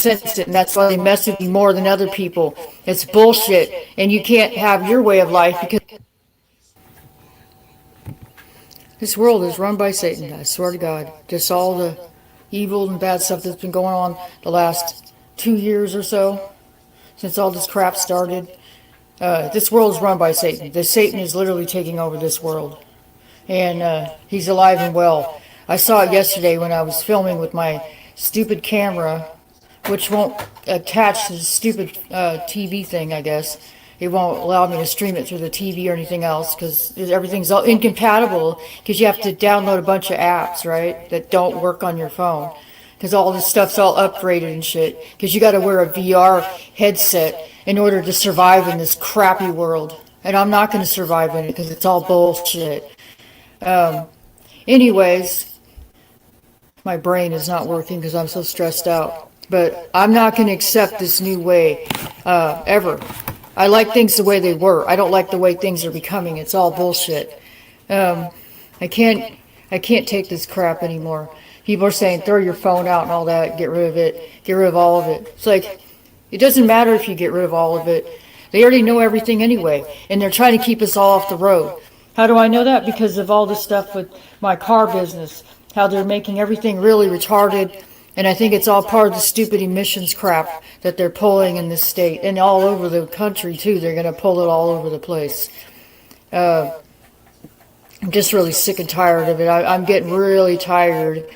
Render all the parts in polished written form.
sense it, and that's why they mess with you more than other people. It's bullshit, and you can't have your way of life because this world is run by Satan. I swear to God. Just all the evil and bad stuff that's been going on the last 2 years or so, since all this crap started. This world is run by Satan. The Satan is literally taking over this world. And he's alive and well. I saw it yesterday when I was filming with my stupid camera, which won't attach to the stupid TV thing, I guess. It won't allow me to stream it through the TV or anything else because everything's all incompatible because you have to download a bunch of apps, right, that don't work on your phone because all this stuff's all upgraded and shit because you got to wear a VR headset in order to survive in this crappy world. And I'm not going to survive in it because it's all bullshit. Anyways, my brain is not working because I'm so stressed out. But I'm not going to accept this new way ever. I like things the way they were. I don't like the way things are becoming. It's all bullshit. I can't take this crap anymore. People are saying throw your phone out and all that, get rid of it, get rid of all of it. It's like, it doesn't matter if you get rid of all of it. They already know everything anyway, and they're trying to keep us all off the road. How do I know that? Because of all this stuff with my car business, how they're making everything really retarded. And I think it's all part of the stupid emissions crap that they're pulling in this state. And all over the country, too. They're going to pull it all over the place. I'm just really sick and tired of it. I'm getting really tired.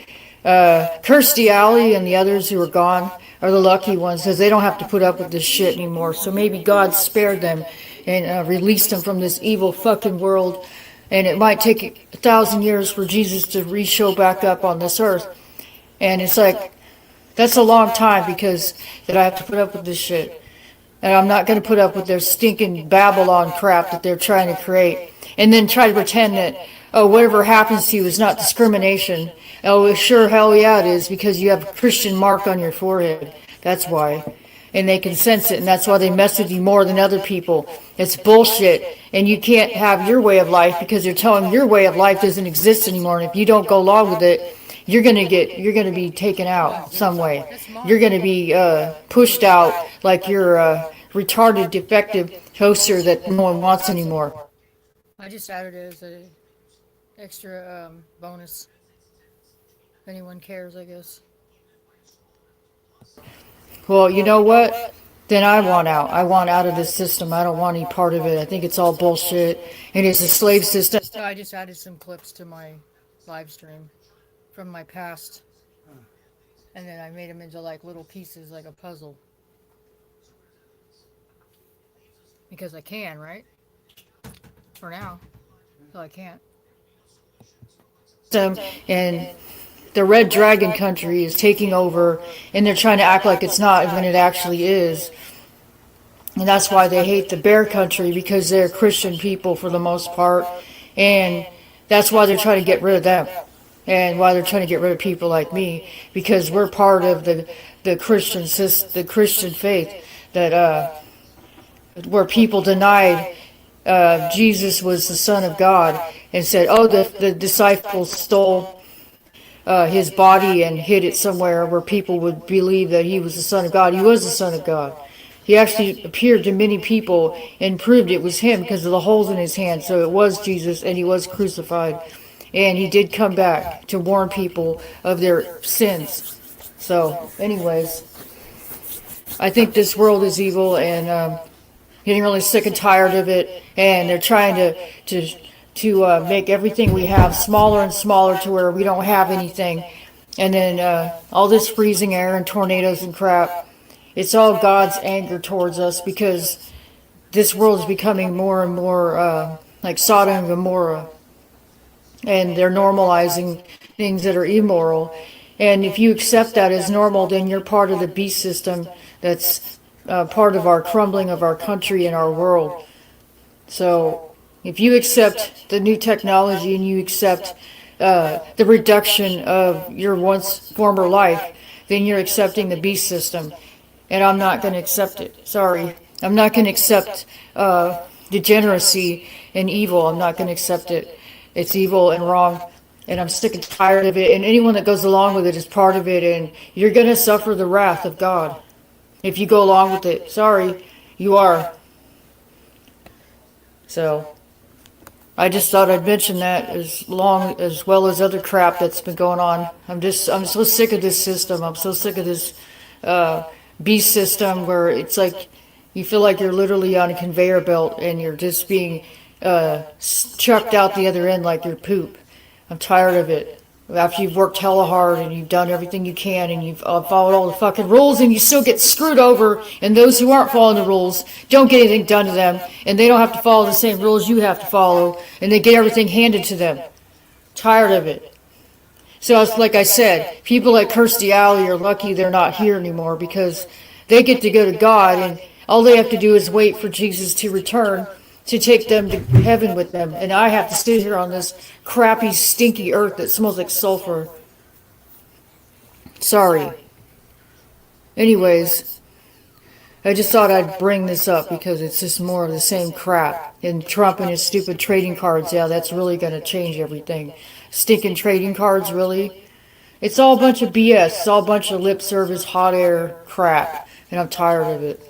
Kirstie Alley and the others who are gone are the lucky ones because they don't have to put up with this shit anymore. So maybe God spared them and released them from this evil fucking world. And it might take 1,000 years for Jesus to re-show back up on this earth. And it's like, that's a long time because that I have to put up with this shit. And I'm not going to put up with their stinking Babylon crap that they're trying to create. And then try to pretend that, oh, whatever happens to you is not discrimination. Oh, sure, hell yeah it is because you have a Christian mark on your forehead. That's why. And they can sense it, and that's why they mess with you more than other people. It's bullshit. And you can't have your way of life because they're telling them your way of life doesn't exist anymore. And if you don't go along with it, you're gonna be taken out some way. You're gonna be pushed out like you're a retarded, defective toaster that no one wants anymore. I just added it as an extra bonus. If anyone cares, I guess. Well, you know what? Then I want out. I want out of this system. I don't want any part of it. I think it's all bullshit. And it's a slave system. So I just added some clips to my live stream from my past, and then I made them into like little pieces, like a puzzle, because I can, right? For now, so I can't. And the Red Dragon country is taking over, and they're trying to act like it's not when it actually is. And that's why they hate the Bear country, because they're Christian people for the most part, and that's why they're trying to get rid of them. And why they're trying to get rid of people like me, because we're part of the Christian faith that where people denied Jesus was the Son of God and said, oh, the disciples stole his body and hid it somewhere where people would believe that he was the Son of God. He was the Son of God. He actually appeared to many people and proved it was him because of the holes in his hands. So it was Jesus, and he was crucified. And he did come back to warn people of their sins. So, anyways, I think this world is evil, and getting really sick and tired of it. And they're trying to make everything we have smaller and smaller to where we don't have anything. And then all this freezing air and tornadoes and crap. It's all God's anger towards us because this world is becoming more and more like Sodom and Gomorrah. And they're normalizing things that are immoral. And if you accept that as normal, then you're part of the beast system that's part of our crumbling of our country and our world. So if you accept the new technology and you accept the reduction of your once former life, then you're accepting the beast system. And I'm not going to accept it. Sorry. I'm not going to accept degeneracy and evil. I'm not going to accept it. It's evil and wrong. And I'm sick and tired of it. And anyone that goes along with it is part of it. And you're going to suffer the wrath of God if you go along with it. Sorry, you are. So I just thought I'd mention that as well as other crap that's been going on. I'm so sick of this system. I'm so sick of this beast system where it's like you feel like you're literally on a conveyor belt and you're just being chucked out the other end like you're poop. I'm tired of it. After you've worked hella hard and you've done everything you can and you've followed all the fucking rules and you still get screwed over, and those who aren't following the rules don't get anything done to them, and they don't have to follow the same rules you have to follow, and they get everything handed to them. Tired of it. So it's like I said, people like Kirstie Alley are lucky they're not here anymore because they get to go to God, and all they have to do is wait for Jesus to return to take them to heaven with them. And I have to sit here on this crappy, stinky earth that smells like sulfur. Sorry. Anyways, I just thought I'd bring this up because it's just more of the same crap. And Trump and his stupid trading cards, yeah, that's really going to change everything. Stinking trading cards, really? It's all a bunch of BS. It's all a bunch of lip service, hot air crap. And I'm tired of it.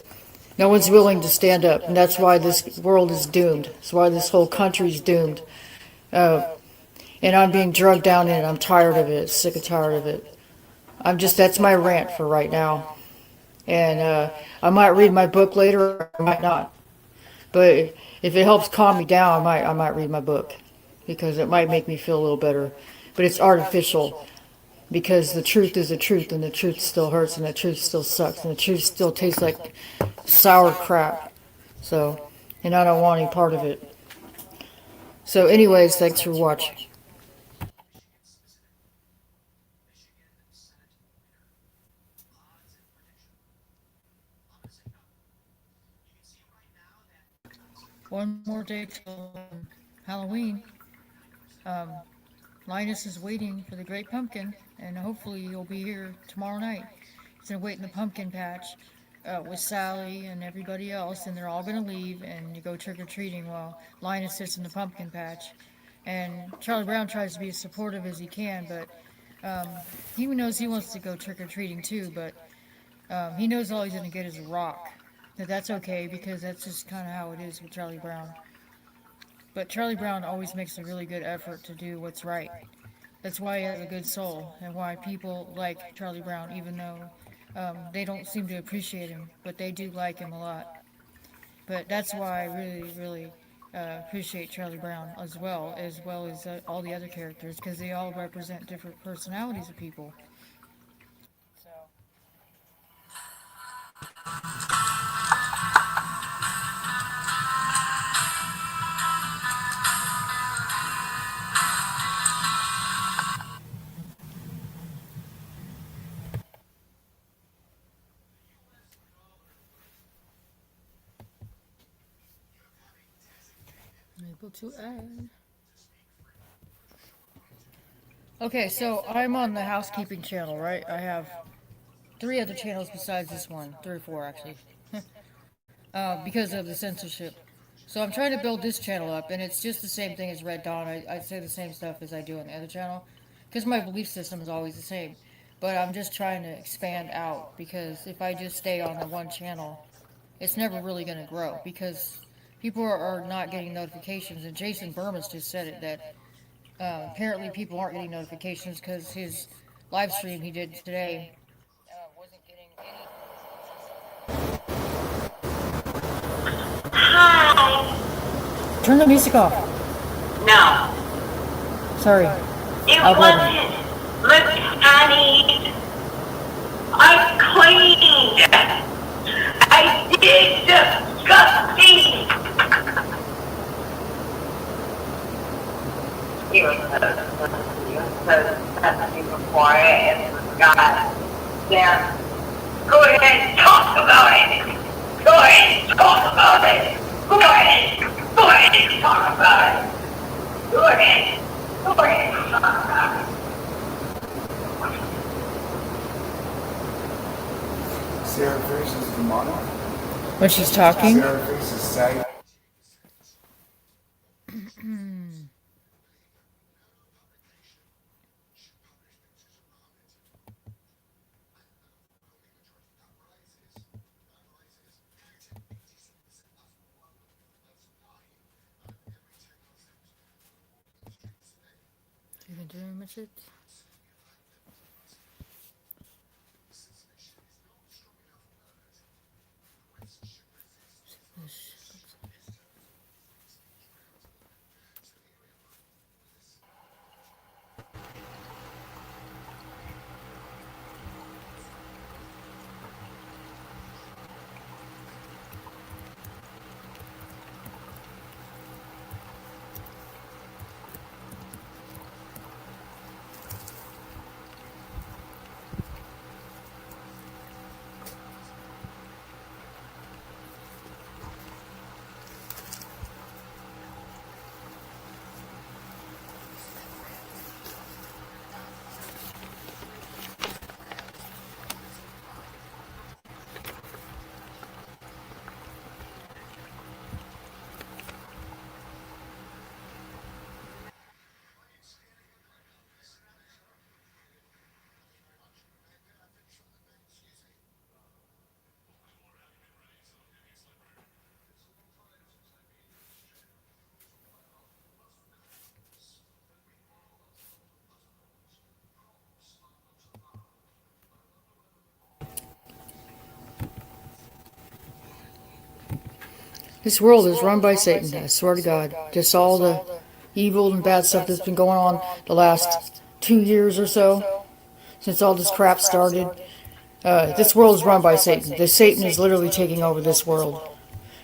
No one's willing to stand up, and that's why this world is doomed. That's why this whole country's doomed. And I'm being drugged down in it. I'm tired of it. Sick and tired of it. That's my rant for right now. And I might read my book later, or I might not. But if it helps calm me down, I might read my book. Because it might make me feel a little better. But it's artificial. Because the truth is the truth, and the truth still hurts, and the truth still sucks, and the truth still tastes like sour crap. So, and I don't want any part of it. So anyways, thanks for watching. One more day till Halloween. Linus is waiting for the Great Pumpkin, and hopefully you'll be here tomorrow night. He's gonna wait in the pumpkin patch with Sally and everybody else, and they're all gonna leave, and you go trick-or-treating while Linus sits in the pumpkin patch. And Charlie Brown tries to be as supportive as he can, but he knows he wants to go trick-or-treating too, but he knows all he's gonna get is a rock. But that's okay, because that's just kind of how it is with Charlie Brown. But Charlie Brown always makes a really good effort to do what's right. That's why he has a good soul, and why people like Charlie Brown, even though they don't seem to appreciate him, but they do like him a lot. But that's why I really, really appreciate Charlie Brown as well as all the other characters, because they all represent different personalities of people. So. Able to add. Okay, so I'm on the housekeeping channel, right? I have 3 other channels besides this one. 3 or 4, actually. Because of the censorship. So I'm trying to build this channel up, and it's just the same thing as Red Dawn. I say the same stuff as I do on the other channel, because my belief system is always the same. But I'm just trying to expand out, because if I just stay on the one channel, it's never really going to grow, because people are not getting notifications. And Jason Bermas just said it, that apparently people aren't getting notifications because his live stream he did today wasn't getting any. Hi. Turn the music off. No. Sorry. It wasn't. Look, honey. I cleaned. I did disgusting. You were so super quiet and forgot. Yeah. Go ahead and talk about it. Go ahead and talk about it. Go ahead. Go ahead and talk about it. Go ahead. Go ahead and talk about it. Sarah Fish is demonic. When she's talking? Sarah Fish is sad. damage it. This world is run by Satan, I swear to God. Just all the evil and bad stuff that's been going on the last 2 years or so, since all this crap started. This world is run by Satan. The Satan is literally taking over this world.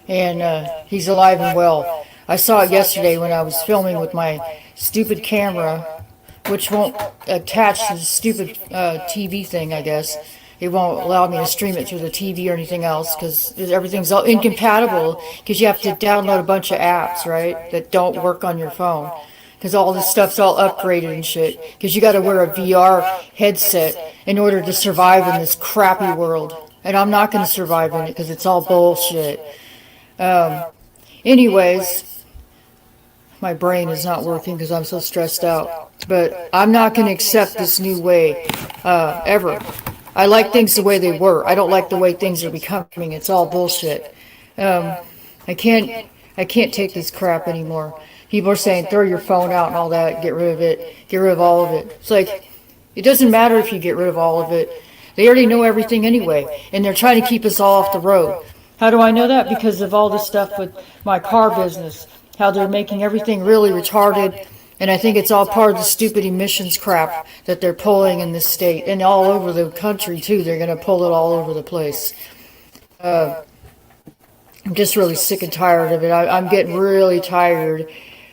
And he's alive and well. I saw it yesterday when I was filming with my stupid camera, which won't attach to the stupid TV thing, I guess. It won't allow me to stream it through the TV or anything else because everything's all incompatible because you have to download a bunch of apps, right, that don't work on your phone because all this stuff's all upgraded and shit because you got to wear a VR headset in order to survive in this crappy world. And I'm not going to survive in it because it's all bullshit. Anyways, my brain is not working because I'm so stressed out. But I'm not going to accept this new way ever. I like things the way they were. I don't like the way things are becoming. It's all bullshit. I can't take this crap anymore. People are saying throw your phone out and all that, get rid of it, get rid of all of it. It's like, it doesn't matter if you get rid of all of it. They already know everything anyway, and they're trying to keep us all off the road. How do I know that? Because of all this stuff with my car business, how they're making everything really retarded. And I think it's all part of the stupid emissions crap that they're pulling in this state and all over the country too. They're going to pull it all over the place. I'm just really sick and tired of it. I'm getting really tired.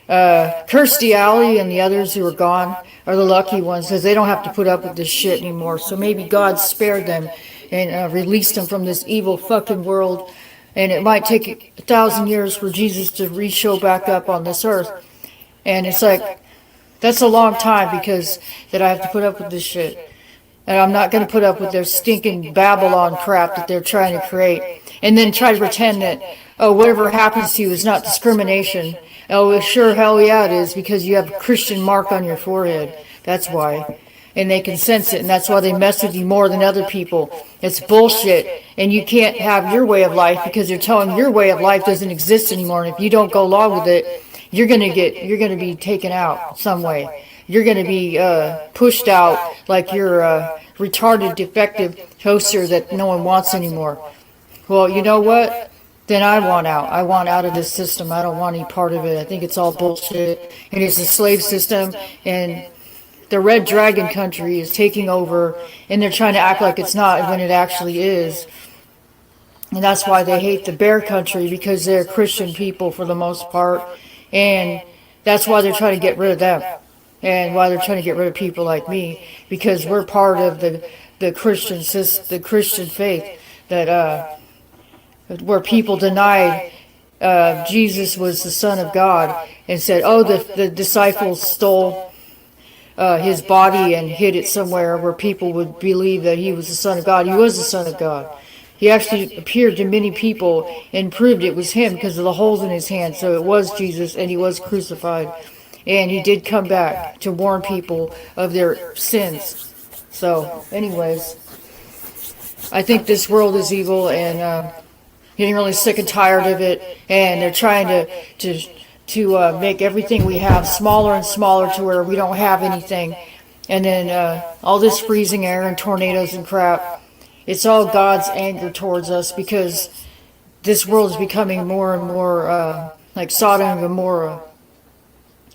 Kirstie Alley and the others who are gone are the lucky ones because they don't have to put up with this shit anymore. So maybe God spared them and released them from this evil fucking world. And it might take 1,000 years for Jesus to re-show back up on this earth. And it's like, that's a long time because that I have to put up with this shit. And I'm not going to put up with their stinking Babylon crap that they're trying to create. And then try to pretend that, oh, whatever happens to you is not discrimination. Oh, sure, hell yeah it is because you have a Christian mark on your forehead. That's why. And they can sense it, and that's why they mess with you more than other people. It's bullshit. And you can't have your way of life because they're telling your way of life doesn't exist anymore. And if you don't go along with it, you're gonna be taken out some way. You're gonna be pushed out like you're a retarded, defective toaster that no one wants anymore. Well, you know what? Then I want out. I want out of this system. I don't want any part of it. I think it's all bullshit. And it's a slave system, and the Red Dragon country is taking over, and they're trying to act like it's not when it actually is. And that's why they hate the Bear country, because they're Christian people for the most part. And that's why they're trying to get rid of them. And why they're trying to get rid of people like me, because we're part of the Christian faith that where people denied Jesus was the Son of God and said, oh, the disciples stole his body and hid it somewhere where people would believe that he was the Son of God. He was the Son of God. He actually appeared to many people and proved it was him because of the holes in his hands. So it was Jesus, and he was crucified. And he did come back to warn people of their sins. So, anyways, I think this world is evil, and getting really sick and tired of it. And they're trying to to make everything we have smaller and smaller to where we don't have anything. And then all this freezing air and tornadoes and crap, it's all God's anger towards us because this world is becoming more and more like Sodom and Gomorrah.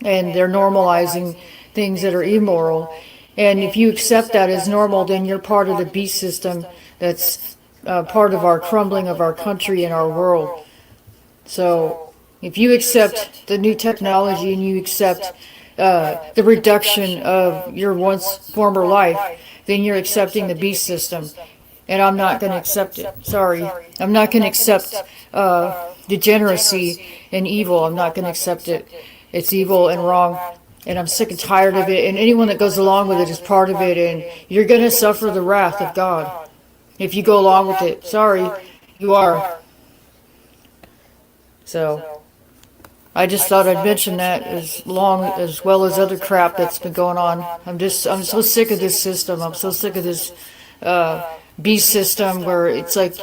And they're normalizing things that are immoral. And if you accept that as normal, then you're part of the beast system that's part of our crumbling of our country and our world. So if you accept the new technology and you accept the reduction of your once former life, then you're accepting the beast system. And I'm not going to accept it. Sorry. I'm not going to accept degeneracy and evil. I'm not going to accept it. It's evil and wrong. And I'm sick and tired of it. And anyone that goes along with it is part of it. And you're going to suffer the wrath of God if you go along with it. Sorry, you are. So I just thought I'd mention that as well as other crap that's been going on. I'm so sick of this system. I'm so sick of this beast system where it's like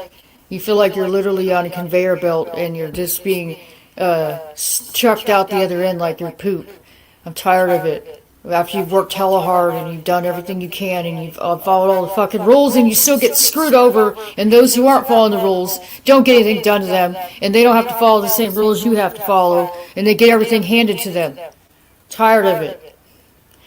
you feel like you're literally on a conveyor belt and you're just being chucked out the other end like you're poop. I'm tired of it. After you've worked hella hard and you've done everything you can and you've followed all the fucking rules and you still get screwed over, and those who aren't following the rules don't get anything done to them, and they don't have to follow the same rules you have to follow, and they get everything handed to them. Tired of it.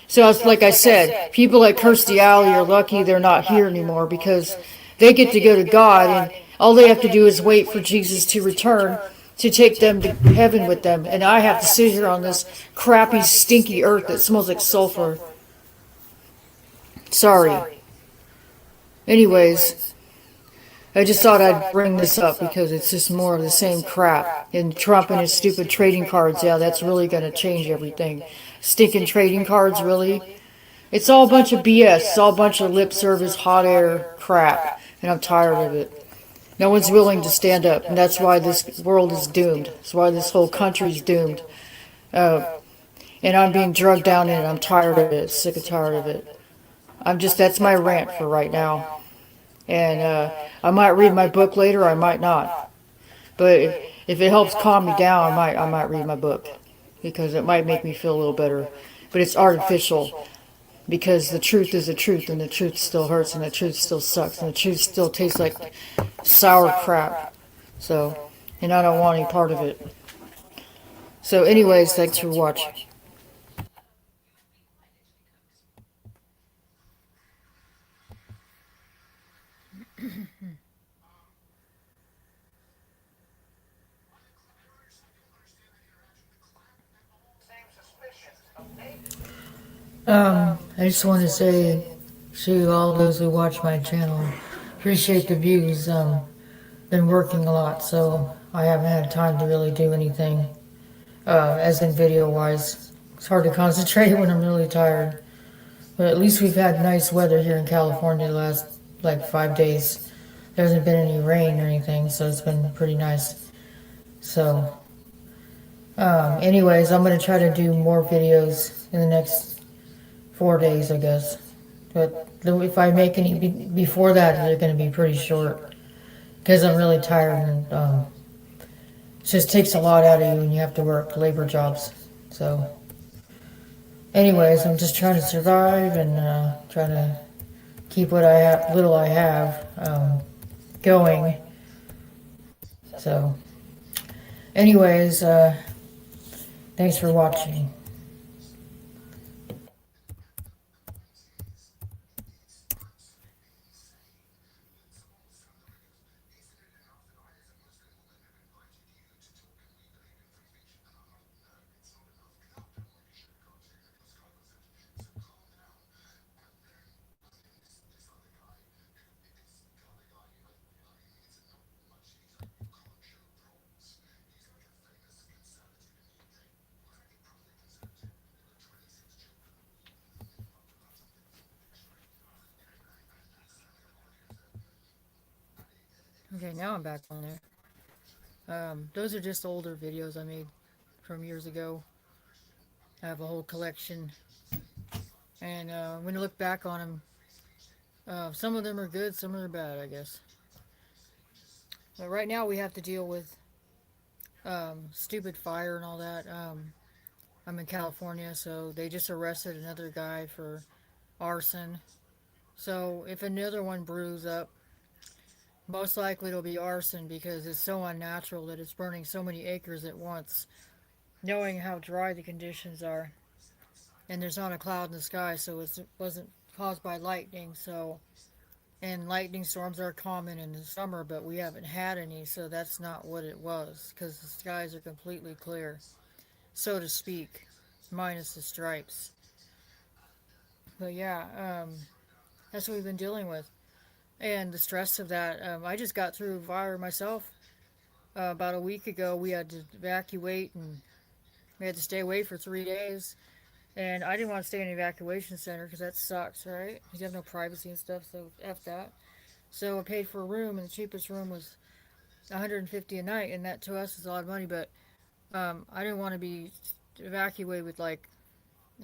So it's like I said, people like Kirstie Alley are lucky they're not here anymore because they get to go to God and all they have to do is wait for Jesus to return to take them to heaven with them. And I have to sit here on this crappy, stinky earth that smells like sulfur. Sorry. Anyways, I just thought I'd bring this up because it's just more of the same crap. And Trump and his stupid trading cards, yeah, that's really going to change everything. Stinking trading cards, really? It's all a bunch of BS. It's all a bunch of lip service, hot air crap. And I'm tired of it. No one's willing to stand up, and that's why this world is doomed. That's why this whole country's doomed. And I'm being drugged down in it. I'm tired of it. Sick and tired of it. That's my rant for right now. And I might read my book later, I might not. But if it helps calm me down, I might read my book. Because it might make me feel a little better. But it's artificial. Because the truth is the truth, and the truth still hurts, and the truth still sucks, and the truth still tastes like sour crap. So, and I don't want any part of it. So anyways, thanks for watching. I just want to say to all those who watch my channel, appreciate the views. Been working a lot, so I haven't had time to really do anything, as in video-wise. It's hard to concentrate when I'm really tired. But at least we've had nice weather here in California the last, 5 days. There hasn't been any rain or anything, so it's been pretty nice. So, anyways, I'm going to try to do more videos in the next 4 days, I guess. But if I make any before that, they're going to be pretty short. Because I'm really tired, and it just takes a lot out of you when you have to work labor jobs. So, anyways, I'm just trying to survive and trying to keep what little I have going. So, anyways, thanks for watching. Okay, now I'm back on there. Those are just older videos I made from years ago. I have a whole collection. And when you look back on them, some of them are good, some are bad, I guess. But right now we have to deal with stupid fire and all that. I'm in California, so they just arrested another guy for arson. So if another one brews up, most likely it'll be arson because it's so unnatural that it's burning so many acres at once, knowing how dry the conditions are. And there's not a cloud in the sky, so it wasn't caused by lightning. So, and lightning storms are common in the summer, but we haven't had any, so that's not what it was because the skies are completely clear, so to speak, minus the stripes. But yeah, that's what we've been dealing with. And the stress of that, I just got through fire myself. About a week ago, we had to evacuate and we had to stay away for 3 days. And I didn't want to stay in an evacuation center because that sucks, right? You have no privacy and stuff, so F that. So I paid for a room, and the cheapest room was 150 a night, and that to us is a lot of money. But I didn't want to be evacuated with like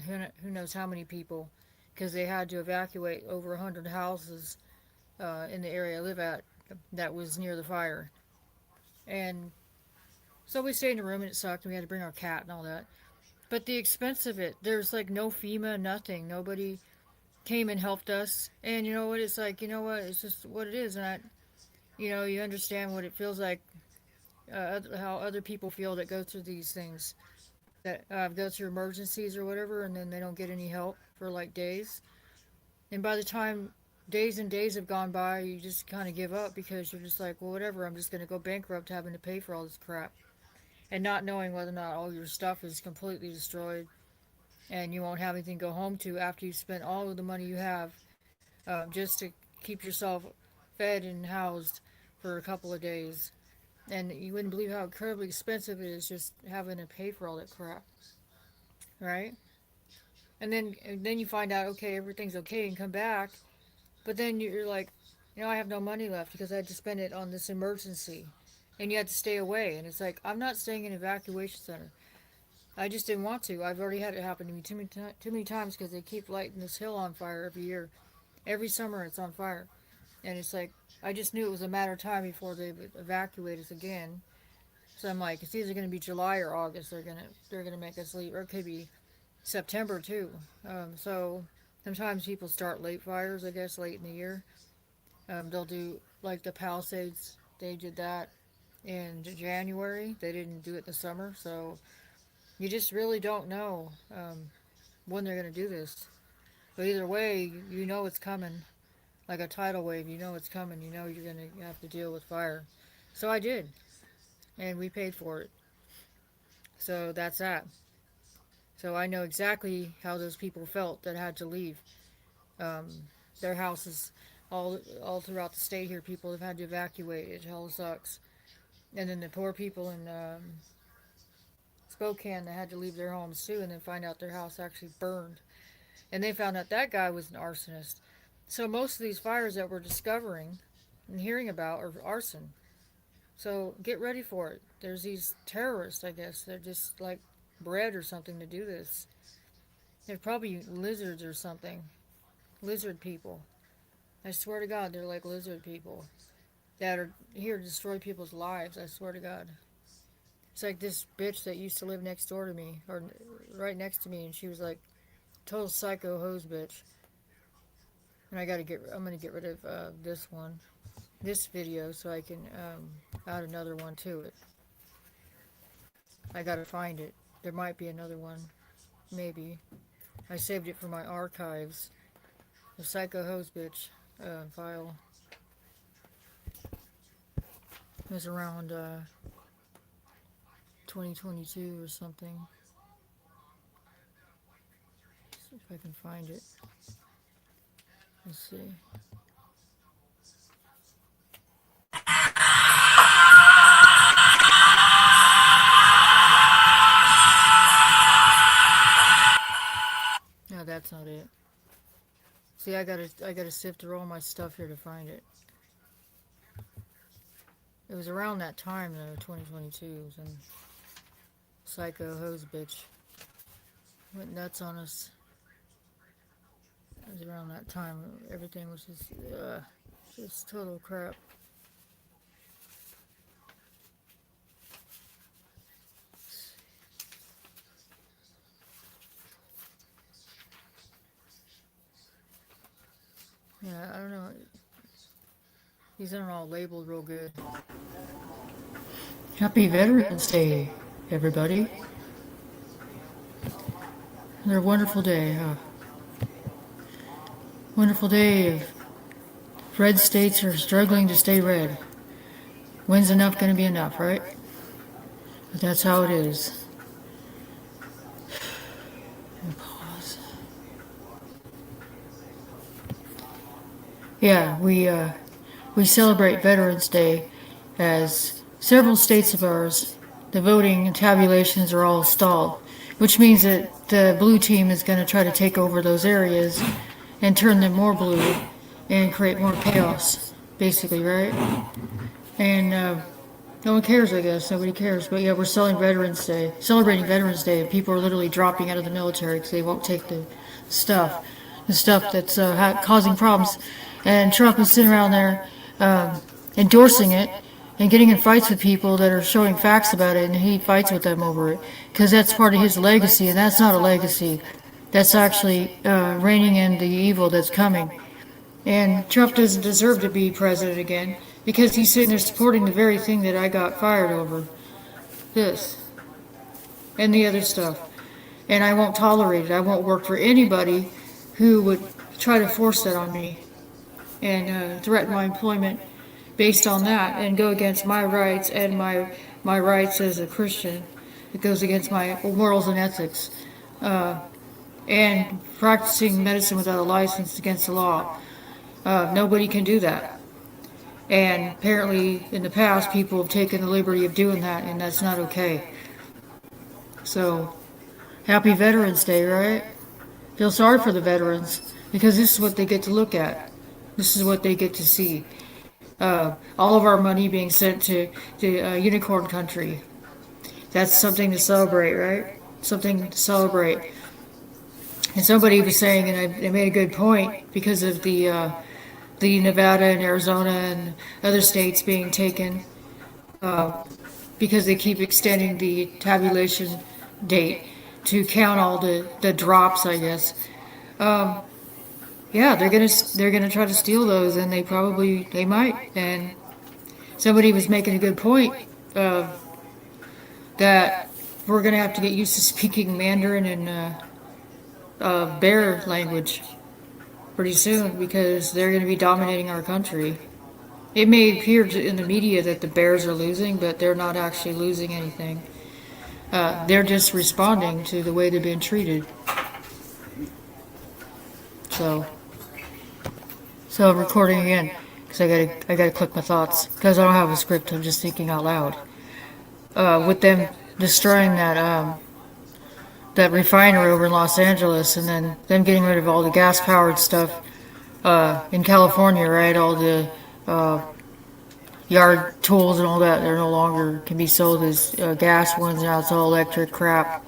who knows how many people, because they had to evacuate over 100 houses in the area I live at that was near the fire. And so we stayed in a room, and it sucked. And we had to bring our cat and all that. But the expense of it, there's like no FEMA, nothing. Nobody came and helped us. And you know what? It's like, you know what? It's just what it is. And you understand what it feels like, how other people feel that go through these things, that go through emergencies or whatever, and then they don't get any help for like days. And by the time days and days have gone by, you just kind of give up because you're just like, well, whatever, I'm just going to go bankrupt having to pay for all this crap. And not knowing whether or not all your stuff is completely destroyed and you won't have anything to go home to after you've spent all of the money you have just to keep yourself fed and housed for a couple of days. And you wouldn't believe how incredibly expensive it is just having to pay for all that crap, right? And then you find out, okay, everything's okay and come back, but then you're like, I have no money left because I had to spend it on this emergency, and you had to stay away. And it's like, I'm not staying in an evacuation center. I just didn't want to. I've already had it happen to me too many times because they keep lighting this hill on fire every year. Every summer it's on fire. And it's like, I just knew it was a matter of time before they would evacuate us again. So I'm like, it's either going to be July or August. They're gonna make us leave, or it could be September too. So sometimes people start late fires, I guess, late in the year. They'll do like the Palisades. They did that in January. They didn't do it in the summer, so you just really don't know when they're going to do this. But either way, you know it's coming. Like a tidal wave, you know it's coming. You know you're going to have to deal with fire. So I did, and we paid for it. So that's that. So I know exactly how those people felt that had to leave. Um, their houses, all throughout the state here, people have had to evacuate. It hell sucks. And then the poor people in Spokane that had to leave their homes too, and then find out their house actually burned. And they found out that guy was an arsonist. So most of these fires that we're discovering and hearing about are arson. So get ready for it. There's these terrorists, I guess. They're just like bred or something to do this. They're probably lizards or something. Lizard people. I swear to God, they're like lizard people that are here to destroy people's lives. I swear to God. It's like this bitch that used to live next door to me, or right next to me, and she was like total psycho hose bitch. And I'm gonna get rid of this video, so I can add another one to it. I gotta find it. There might be another one, maybe. I saved it for my archives. The psycho hose bitch file. It was around 2022 or something. See if I can find it. Let's see. No, that's not it. See, I gotta sift through all my stuff here to find it. It was around that time though, 2022, and psycho hose bitch went nuts on us. It was around that time. Everything was just total crap. Yeah, I don't know. These aren't all labeled real good. Happy Veterans Day, everybody. Another wonderful day, huh? Wonderful day of red states are struggling to stay red. When's enough going to be enough, right? But that's how it is. And pause. Yeah, we celebrate Veterans Day as several states of ours, the voting and tabulations are all stalled, which means that the blue team is going to try to take over those areas and turn them more blue and create more chaos, basically, right? And no one cares, I guess. Nobody cares. But yeah, we're celebrating Veterans Day, and people are literally dropping out of the military because they won't take the stuff that's causing problems. And Trump is sitting around there endorsing it and getting in fights with people that are showing facts about it, and he fights with them over it because that's part of his legacy, and that's not a legacy. That's actually reining in the evil that's coming. And Trump doesn't deserve to be president again because he's sitting there supporting the very thing that I got fired over. This. And the other stuff. And I won't tolerate it. I won't work for anybody who would try to force that on me and threaten my employment based on that and go against my rights and my rights as a Christian. It goes against my morals and ethics. And practicing medicine without a license against the law. Nobody can do that. And apparently in the past people have taken the liberty of doing that, and that's not okay. So, happy Veterans Day, right? Feel sorry for the veterans because this is what they get to look at. This is what they get to see. All of our money being sent to unicorn country. That's something to celebrate, right? Something to celebrate. And somebody was saying, and they made a good point, because of the Nevada and Arizona and other states being taken, because they keep extending the tabulation date to count all the drops, I guess. Yeah, they're gonna try to steal those, and they might. And somebody was making a good point that we're gonna have to get used to speaking Mandarin and bear language pretty soon because they're going to be dominating our country. It may appear in the media that the bears are losing, but they're not actually losing anything. They're just responding to the way they're being treated. So I'm recording again because I gotta click my thoughts because I don't have a script. I'm just thinking out loud. With them destroying that refinery over in Los Angeles, and then them getting rid of all the gas-powered stuff in California, right? All the yard tools and all that, they're no longer can be sold as gas ones. Now it's all electric crap.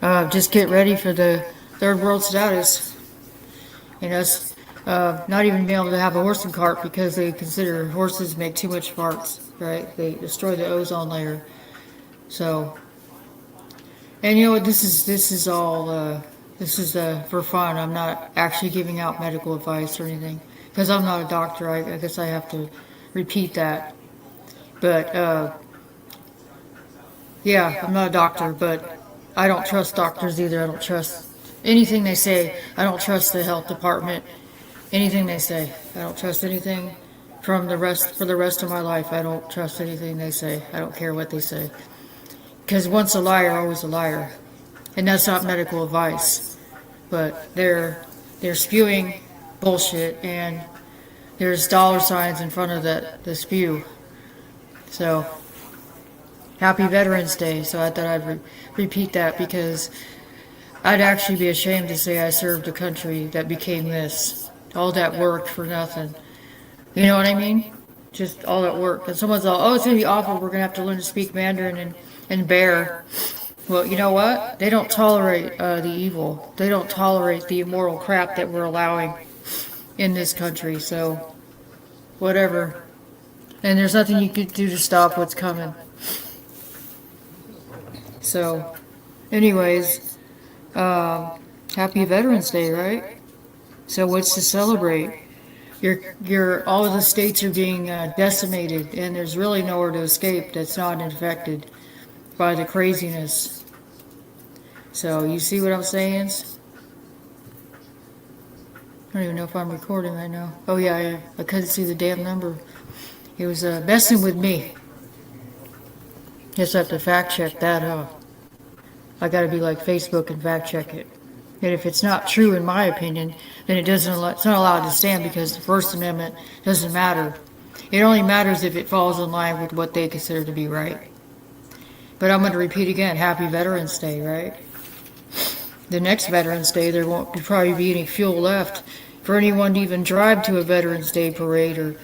Just get ready for the third world status. And us not even being able to have a horse and cart because they consider horses make too much farts, right? They destroy the ozone layer. So. And you know what, this is all for fun. I'm not actually giving out medical advice or anything, because I'm not a doctor. I guess I have to repeat that. But, yeah, I'm not a doctor, but I don't trust doctors either. I don't trust anything they say. I don't trust the health department, anything they say. I don't trust anything for the rest of my life. I don't trust anything they say. I don't care what they say. Because once a liar, always a liar. And that's not medical advice. But they're spewing bullshit, and there's dollar signs in front of the spew. So, happy Veterans Day. So I thought I'd repeat that because I'd actually be ashamed to say I served a country that became this. All that work for nothing. You know what I mean? Just all that work. And someone's all, oh, it's going to be awful. We're going to have to learn to speak Mandarin and bear. Well, you know what? They don't tolerate the evil. They don't tolerate the immoral crap that we're allowing in this country. So, whatever. And there's nothing you can do to stop what's coming. So, anyways, happy Veterans Day, right? So what's to celebrate? all of the states are being decimated, and there's really nowhere to escape that's not infected by the craziness. So you see what I'm saying? I don't even know if I'm recording right now. Oh yeah, I couldn't see the damn number. He was messing with me. Just have to fact check that out. I gotta be like Facebook and fact check it. And if it's not true in my opinion, then it's not allowed to stand, because the First Amendment doesn't matter. It only matters if it falls in line with what they consider to be right. But I'm going to repeat again, Happy Veterans Day, right? The next Veterans Day, there won't probably be any fuel left for anyone to even drive to a Veterans Day parade or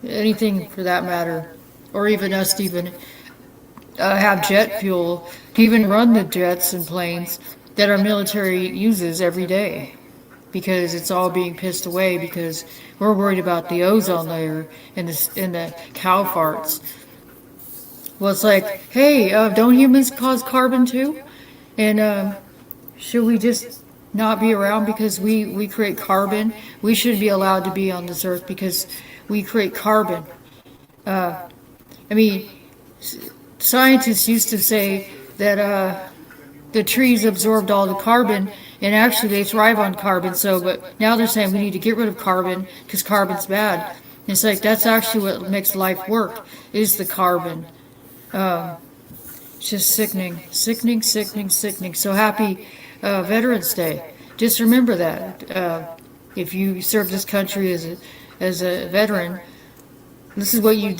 anything for that matter, or even us to even have jet fuel to even run the jets and planes that our military uses every day, because it's all being pissed away because we're worried about the ozone layer and the cow farts. Well, it's like, hey, don't humans cause carbon too? And should we just not be around because we create carbon? We shouldn't be allowed to be on this earth because we create carbon. I mean, scientists used to say that the trees absorbed all the carbon, and actually they thrive on carbon. So, but now they're saying we need to get rid of carbon because carbon's bad. And it's like, that's actually what makes life work, is the carbon. It's just sickening. So happy Veterans Day. Just remember that. If you served this country as a veteran, this is what you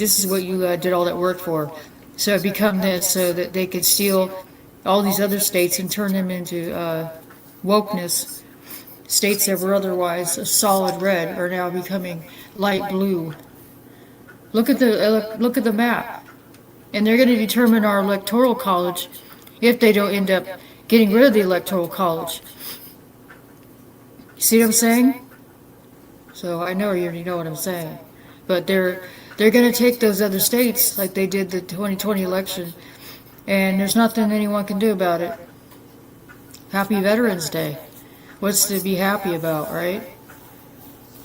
did all that work for. So become this so that they could steal all these other states and turn them into wokeness. States that were otherwise a solid red are now becoming light blue. Look at the map, and they're going to determine our electoral college if they don't end up getting rid of the electoral college. You see what I'm saying? So I know you already know what I'm saying, but they're going to take those other states like they did the 2020 election. And there's nothing anyone can do about it. Happy Veterans Day. What's to be happy about, right?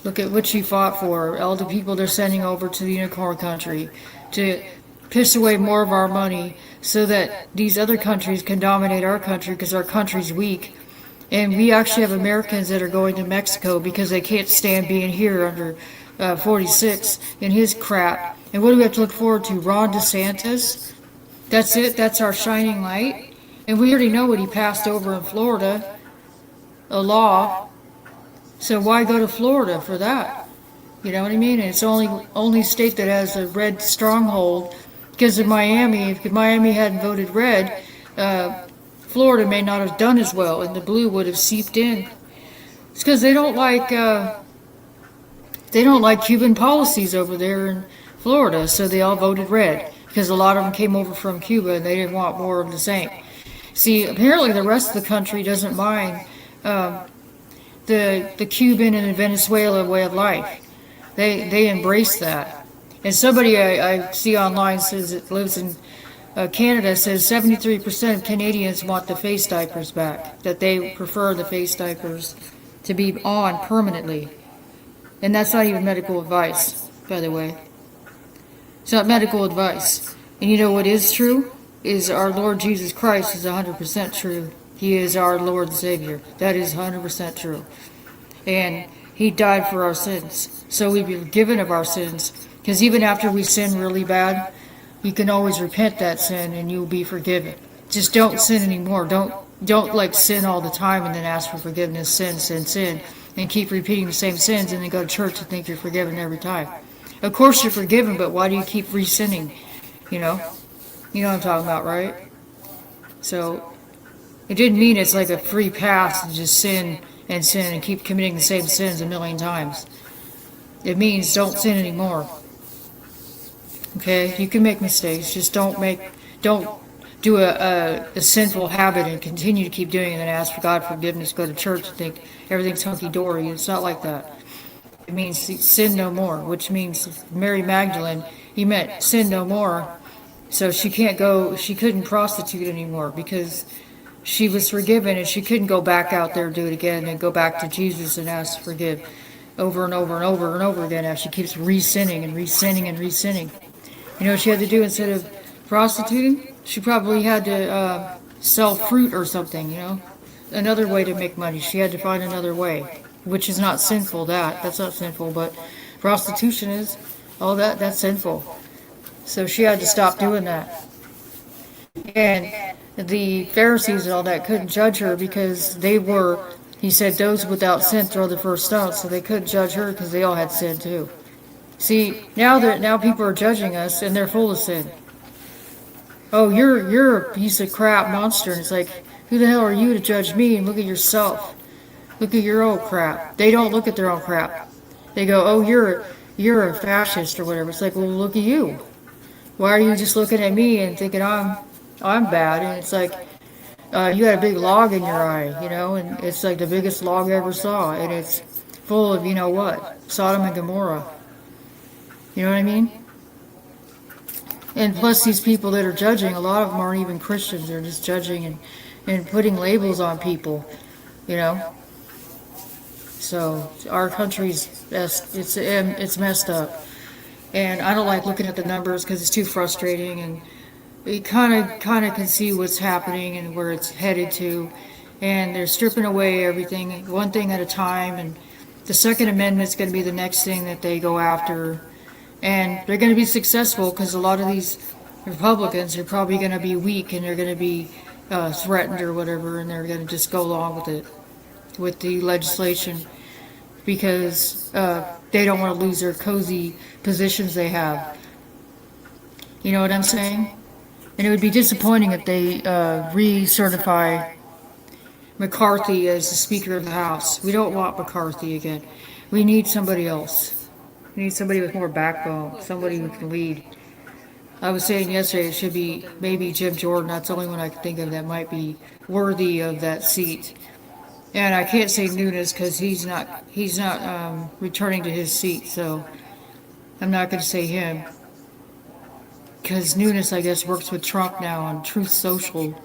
Look at what you fought for. All the people they're sending over to the unicorn country to piss away more of our money so that these other countries can dominate our country because our country's weak. And we actually have Americans that are going to Mexico because they can't stand being here under 46 and his crap. And what do we have to look forward to? Ron DeSantis? That's it. That's our shining light. And we already know what he passed over in Florida, a law. So why go to Florida for that? You know what I mean? And it's only state that has a red stronghold, because of Miami. If Miami hadn't voted red, Florida may not have done as well, and the blue would have seeped in. It's because they don't like Cuban policies over there in Florida, so they all voted red. Because a lot of them came over from Cuba and they didn't want more of the same. See, apparently the rest of the country doesn't mind the Cuban and the Venezuela way of life. They embrace that. And somebody I see online says that lives in Canada says 73% of Canadians want the face diapers back, that they prefer the face diapers to be on permanently. And that's not even medical advice, by the way. It's not medical advice. And you know what is true? Is our Lord Jesus Christ is 100% true. He is our Lord and Savior. That is 100% true. And He died for our sins. So we be forgiven of our sins. Because even after we sin really bad, you can always repent that sin and you'll be forgiven. Just don't sin anymore. Don't like sin all the time and then ask for forgiveness. Sin. And keep repeating the same sins and then go to church and think you're forgiven every time. Of course you're forgiven, but why do you keep re-sinning? You know what I'm talking about, right? So it didn't mean it's like a free pass to just sin and keep committing the same sins a million times. It means don't sin anymore. Okay, you can make mistakes, just don't do a sinful habit and continue to keep doing it and ask for God forgiveness, go to church and think everything's hunky-dory. It's not like that. It means sin no more, which means Mary Magdalene, he meant sin no more. So she couldn't prostitute anymore because she was forgiven and she couldn't go back out there and do it again and go back to Jesus and ask to forgive. over and over and over and over again as she keeps re-sinning and re-sinning and re-sinning. You know what she had to do instead of prostituting? She probably had to sell fruit or something, you know? Another way to make money. She had to find another way, which is not sinful, that's not sinful, but prostitution is, all that's sinful. So she had to stop doing that. And the Pharisees and all that couldn't judge her because they were, he said, those without sin throw the first stone, so they couldn't judge her because they all had sin too. See, now people are judging us and they're full of sin. Oh, you're a piece of crap monster. And it's like, who the hell are you to judge me? And look at yourself. Look at your own crap. They don't look at their own crap. They go, oh, you're a fascist or whatever. It's like, well, look at you. Why are you just looking at me and thinking I'm bad? And it's like, you had a big log in your eye, you know, and it's like the biggest log I ever saw, and it's full of, you know what, Sodom and Gomorrah. You know what I mean? And plus these people that are judging, a lot of them aren't even Christians. They're just judging and putting labels on people, you know. So our country's it's messed up. And I don't like looking at the numbers because it's too frustrating, and you kind of can see what's happening and where it's headed to. And they're stripping away everything, one thing at a time, and the Second Amendment's going to be the next thing that they go after. And they're going to be successful because a lot of these Republicans are probably going to be weak and they're going to be threatened or whatever, and they're going to just go along with it, with the legislation, because they don't want to lose their cozy positions they have. You know what I'm saying? And it would be disappointing if they recertify McCarthy as the Speaker of the House. We don't want McCarthy again. We need somebody else. We need somebody with more backbone, somebody who can lead. I was saying yesterday it should be maybe Jim Jordan. That's the only one I can think of that might be worthy of that seat. And I can't say Nunes because he's not returning to his seat, so I'm not going to say him. Because Nunes, I guess, works with Trump now on Truth Social,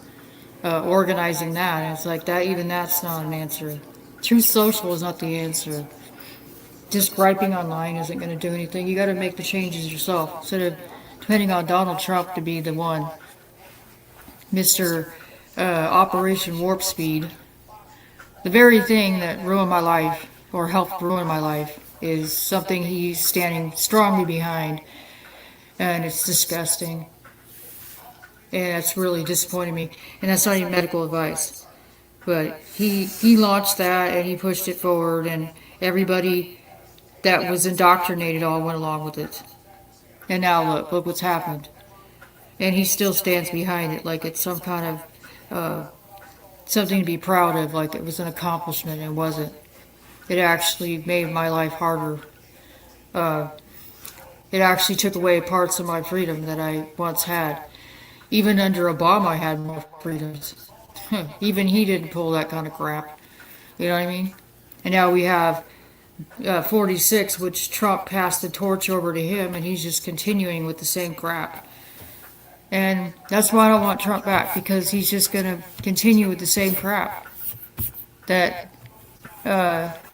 organizing that. And it's like that. Even that's not an answer. Truth Social is not the answer. Just griping online isn't going to do anything. You got to make the changes yourself instead of depending on Donald Trump to be the one. Mr. Operation Warp Speed. The very thing that ruined my life, or helped ruin my life, is something he's standing strongly behind. And it's disgusting. And it's really disappointing me. And that's not even medical advice. But he launched that and he pushed it forward, and everybody that was indoctrinated all went along with it. And now look what's happened. And he still stands behind it like it's some kind of something to be proud of, like it was an accomplishment. It wasn't. It actually made my life harder. It actually took away parts of my freedom that I once had. Even under Obama, I had more freedoms. Even he didn't pull that kind of crap. You know what I mean? And now we have 46, which Trump passed the torch over to him, and he's just continuing with the same crap. And that's why I don't want Trump back, because he's just going to continue with the same crap that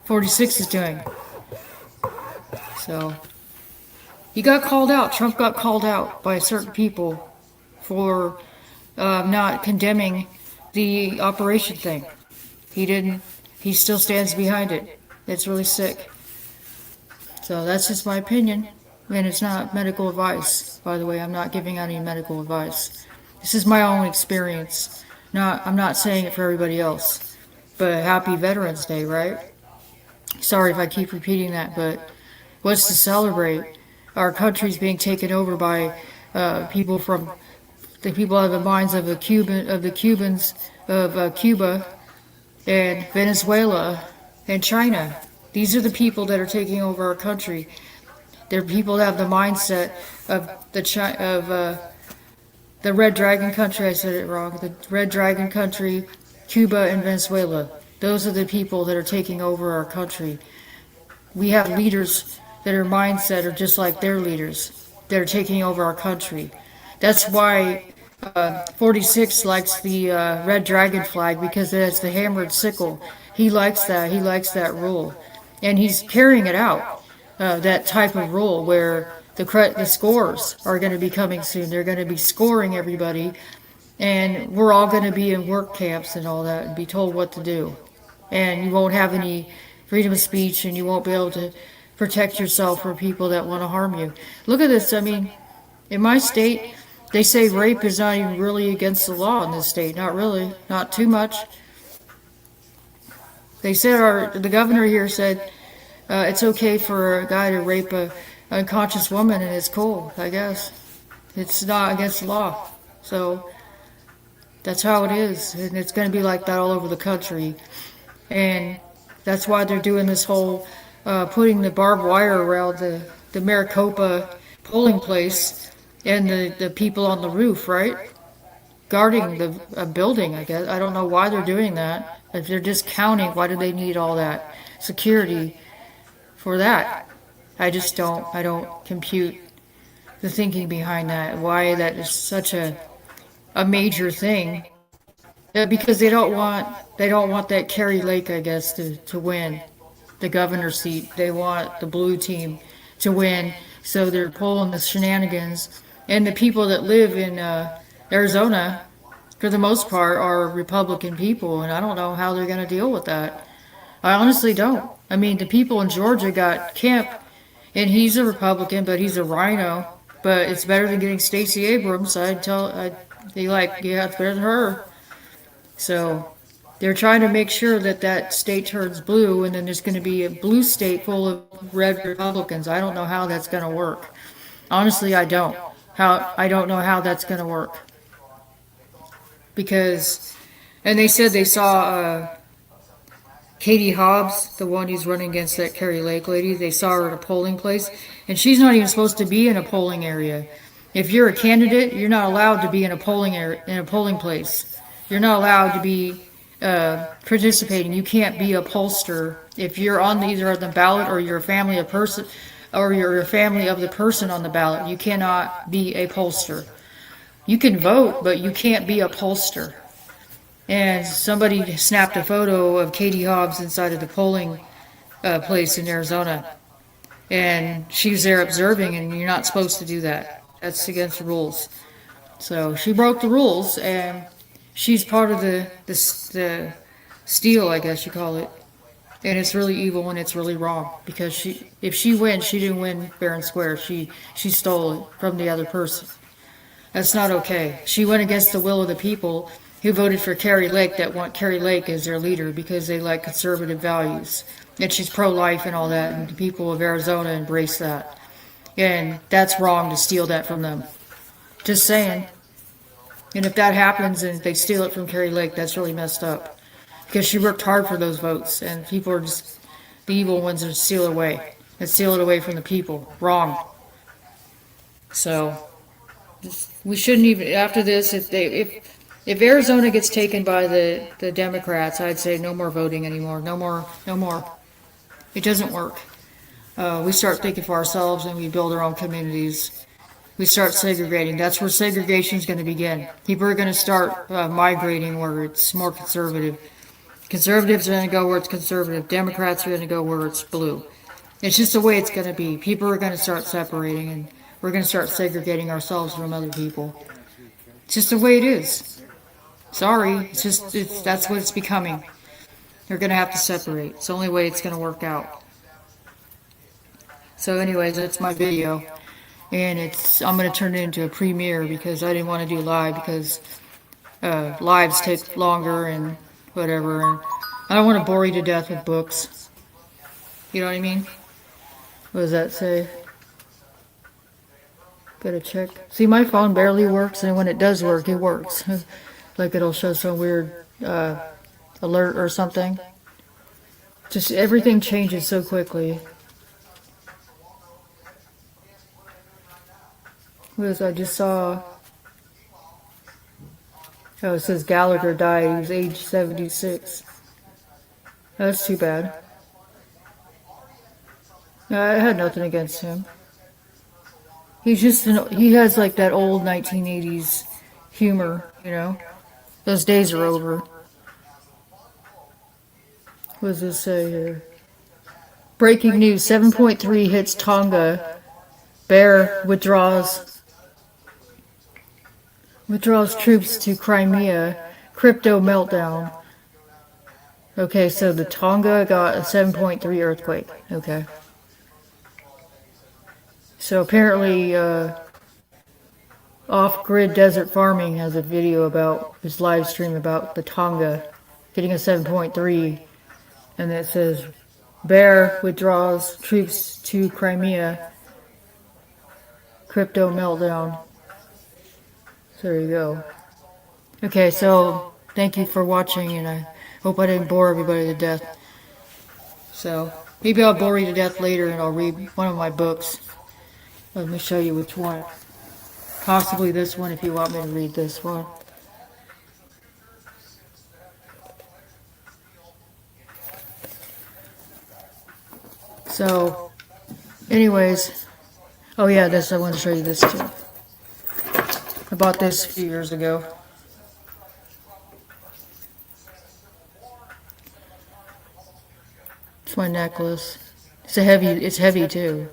46 is doing. So he got called out. Trump got called out by certain people for not condemning the operation thing. He didn't. He still stands behind it. It's really sick. So that's just my opinion. And it's not medical advice, by the way. I'm not giving out any medical advice. This is my own experience. I'm not saying it for everybody else. But happy Veterans Day, right? Sorry if I keep repeating that, but what's to celebrate? Our country's being taken over by people from the people out of the minds of the Cubans of Cuba and Venezuela and China. These are the people that are taking over our country. They're people that have the mindset of the Red Dragon country. I said it wrong. The Red Dragon country, Cuba and Venezuela. Those are the people that are taking over our country. We have leaders that are mindset are just like their leaders. They're taking over our country. That's why 46 likes the Red Dragon flag, because it has the hammered sickle. He likes that. He likes that rule. and he's carrying it out. That type of rule where the scores are going to be coming soon. They're going to be scoring everybody, and we're all going to be in work camps and all that, and be told what to do. And you won't have any freedom of speech, and you won't be able to protect yourself from people that want to harm you. Look at this. I mean, in my state, they say rape is not even really against the law in this state. Not really. Not too much. They said the governor here said it's okay for a guy to rape a unconscious woman, and it's cool, I guess. It's not against the law. So that's how it is, and it's going to be like that all over the country. And that's why they're doing this whole putting the barbed wire around the Maricopa polling place and the people on the roof, right? Guarding a building, I guess. I don't know why they're doing that. If they're just counting, why do they need all that security for that? I don't compute the thinking behind that. Why that is such a major thing. Because they don't want that Kari Lake, I guess, to win the governor's seat. They want the blue team to win, so they're pulling the shenanigans. And the people that live in Arizona, for the most part, are Republican people, and I don't know how they're going to deal with that. I honestly don't. I mean, the people in Georgia got Kemp, and he's a Republican, but he's a rhino. But it's better than getting Stacey Abrams. It's better than her. So they're trying to make sure that state turns blue, and then there's going to be a blue state full of red Republicans. I don't know how that's going to work. Honestly, I don't. I don't know how that's going to work. And they said they saw Katie Hobbs, the one who's running against that Kari Lake lady. They saw her at a polling place, and she's not even supposed to be in a polling area. If you're a candidate, you're not allowed to be in a polling place. You're not allowed to be participating. You can't be a pollster if you're either on the ballot or you're a family of person, or you're a family of the person on the ballot. You cannot be a pollster. You can vote, but you can't be a pollster. And somebody snapped a photo of Katie Hobbs inside of the polling place in Arizona, and she's there observing, and you're not supposed to do that. That's against the rules. So she broke the rules, and she's part of the steal, I guess you call it. And it's really evil, and it's really wrong, because if she wins, she didn't win fair and square. She stole it from the other person. That's not okay. She went against the will of the people who voted for Kari Lake, that want Kari Lake as their leader because they like conservative values. And she's pro-life and all that, and the people of Arizona embrace that. And that's wrong to steal that from them. Just saying. And if that happens and they steal it from Kari Lake, that's really messed up. Because she worked hard for those votes, and people are just the evil ones that steal it away. And steal it away from the people. Wrong. So we shouldn't even, after this, if Arizona gets taken by the Democrats, I'd say no more voting anymore. No more. It doesn't work. We start thinking for ourselves, and we build our own communities. We start segregating. That's where segregation is going to begin. People are going to start migrating where it's more conservative. Conservatives are going to go where it's conservative. Democrats are going to go where it's blue. It's just the way it's going to be. People are going to start separating, and we're going to start segregating ourselves from other people. It's just the way it is. Sorry, that's what it's becoming. They're going to have to separate. It's the only way it's going to work out. So anyways, that's my video. And I'm going to turn it into a premiere because I didn't want to do live because lives take longer and whatever. And I don't want to bore you to death with books. You know what I mean? What does that say? Gotta check. See, my phone barely works, and when it does work, it works. Like it'll show some weird alert or something. Just everything changes so quickly. I just saw. Oh, it says Gallagher died. He was age 76. That's too bad. I had nothing against him. He has like that old 1980s humor, you know. Those days are over. What does this say here? Breaking news, 7.3 hits Tonga. Bear withdraws troops to Crimea. Crypto meltdown. Okay, so the Tonga got a 7.3 earthquake. Okay. So apparently, Off-Grid Desert Farming has a video about his live stream about the Tonga getting a 7.3, and it says, Bear withdraws troops to Crimea. Crypto meltdown. So there you go. Okay, so thank you for watching, and I hope I didn't bore everybody to death. So maybe I'll bore you to death later, and I'll read one of my books. Let me show you which one. Possibly this one if you want me to read this one. So, anyways, oh yeah, this, I want to show you this too. I bought this a few years ago. It's my necklace. It's heavy too.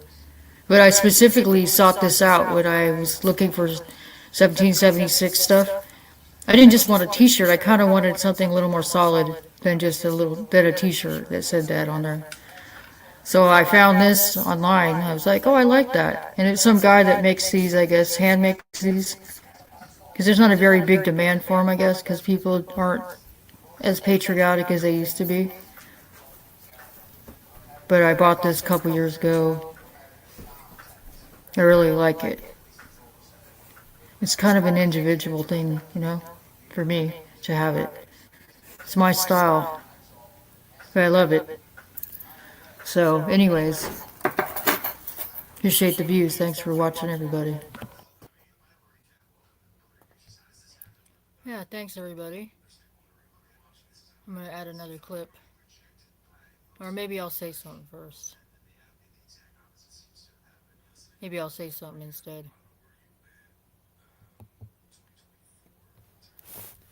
But I specifically sought this out when I was looking for 1776 stuff. I didn't just want a t-shirt, I kind of wanted something a little more solid than just a little bit of t-shirt that said that on there. So I found this online. I was like, oh, I like that. And it's some guy that makes these, I guess, hand makes these. Because there's not a very big demand for them, I guess, because people aren't as patriotic as they used to be. But I bought this a couple years ago. I really like it. It's kind of an individual thing, you know, for me to have it. It's my style. But I love it. So, anyways, appreciate the views. Thanks for watching, everybody. Yeah, thanks, everybody. I'm going to add another clip. Or maybe I'll say something first. Maybe I'll say something instead.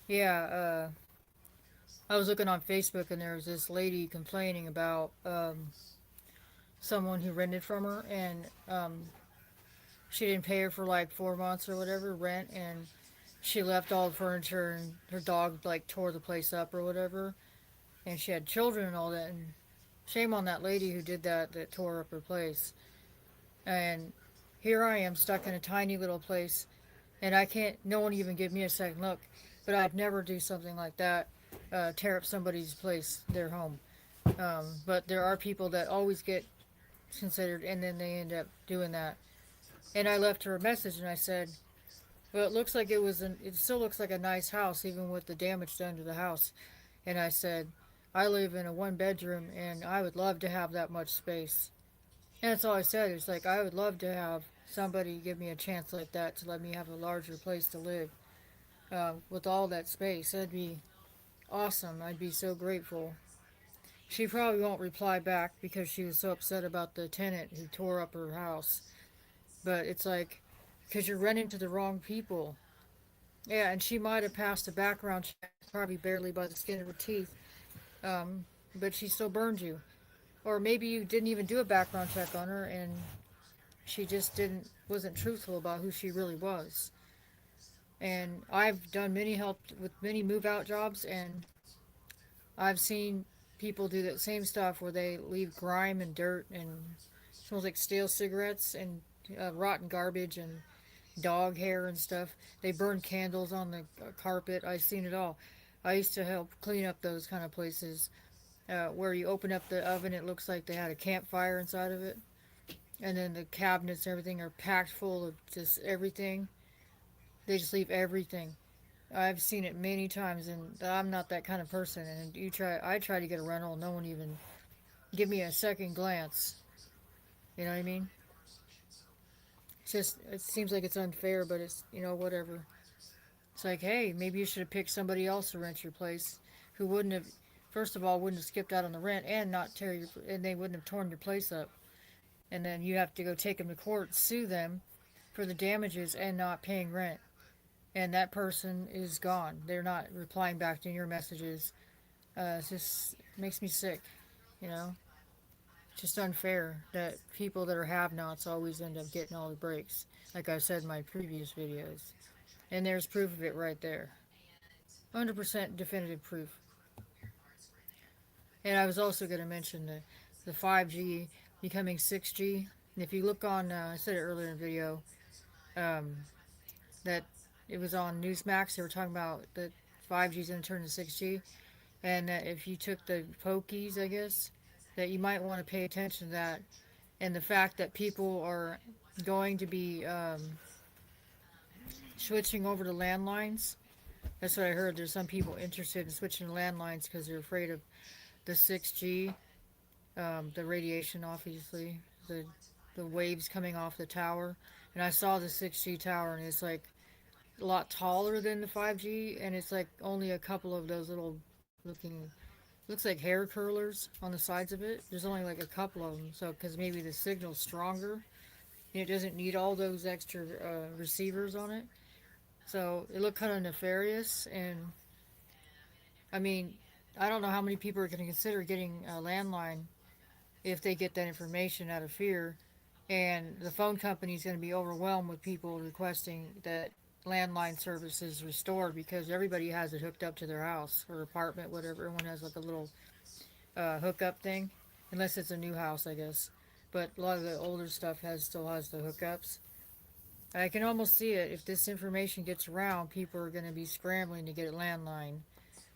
Yeah, I was looking on Facebook and there was this lady complaining about someone who rented from her, and she didn't pay her for like 4 months or whatever rent, and she left all the furniture, and her dog like tore the place up or whatever, and she had children and all that, and shame on that lady who did that tore up her place. And here I am stuck in a tiny little place, and no one even give me a second look, but I'd never do something like that, tear up somebody's place, their home. But there are people that always get considered, and then they end up doing that. And I left her a message, and I said, well, it looks like it still looks like a nice house, even with the damage done to the house. And I said, I live in a 1-bedroom, and I would love to have that much space. And that's all I said. It's like, I would love to have somebody give me a chance like that to let me have a larger place to live with all that space. That'd be awesome. I'd be so grateful. She probably won't reply back because she was so upset about the tenant who tore up her house. But it's like, because you're renting to the wrong people. Yeah, and she might have passed a background check, probably barely by the skin of her teeth. But she still burned you. Or maybe you didn't even do a background check on her, and she just wasn't truthful about who she really was. And I've done help with many move-out jobs, and I've seen people do that same stuff where they leave grime and dirt and smells like stale cigarettes and rotten garbage and dog hair and stuff. They burn candles on the carpet. I've seen it all. I used to help clean up those kind of places where you open up the oven, it looks like they had a campfire inside of it. And then the cabinets and everything are packed full of just everything. They just leave everything. I've seen it many times, and I'm not that kind of person. And I try to get a rental, no one even give me a second glance. You know what I mean? It seems like it's unfair, but it's, whatever. It's like, hey, maybe you should have picked somebody else to rent your place who wouldn't have, first of all, wouldn't have skipped out on the rent and and they wouldn't have torn your place up. And then you have to go take them to court, sue them for the damages and not paying rent. And that person is gone. They're not replying back to your messages. It just makes me sick, just unfair that people that are have-nots always end up getting all the breaks, like I said in my previous videos. And there's proof of it right there. 100% definitive proof. And I was also going to mention the 5G becoming 6G. And if you look on, I said it earlier in the video, um, that it was on Newsmax. They were talking about that 5G is going to turn to 6G. And that if you took the pokies, I guess, that you might want to pay attention to that. And the fact that people are going to be switching over to landlines. That's what I heard. There's some people interested in switching to landlines because they're afraid of the 6G, the radiation, obviously, the waves coming off the tower. And I saw the 6G tower, and it's like a lot taller than the 5G, and it's like only a couple of those little looking, looks like hair curlers on the sides of it. There's only like a couple of them, so because maybe the signal's stronger, and it doesn't need all those extra receivers on it. So it looked kind of nefarious, and I mean, I don't know how many people are going to consider getting a landline if they get that information out of fear, and the phone company is going to be overwhelmed with people requesting that landline service is restored because everybody has it hooked up to their house or apartment, whatever. Everyone has like a little hookup thing, unless it's a new house, I guess. But a lot of the older stuff still has the hookups. I can almost see it. If this information gets around, people are going to be scrambling to get a landline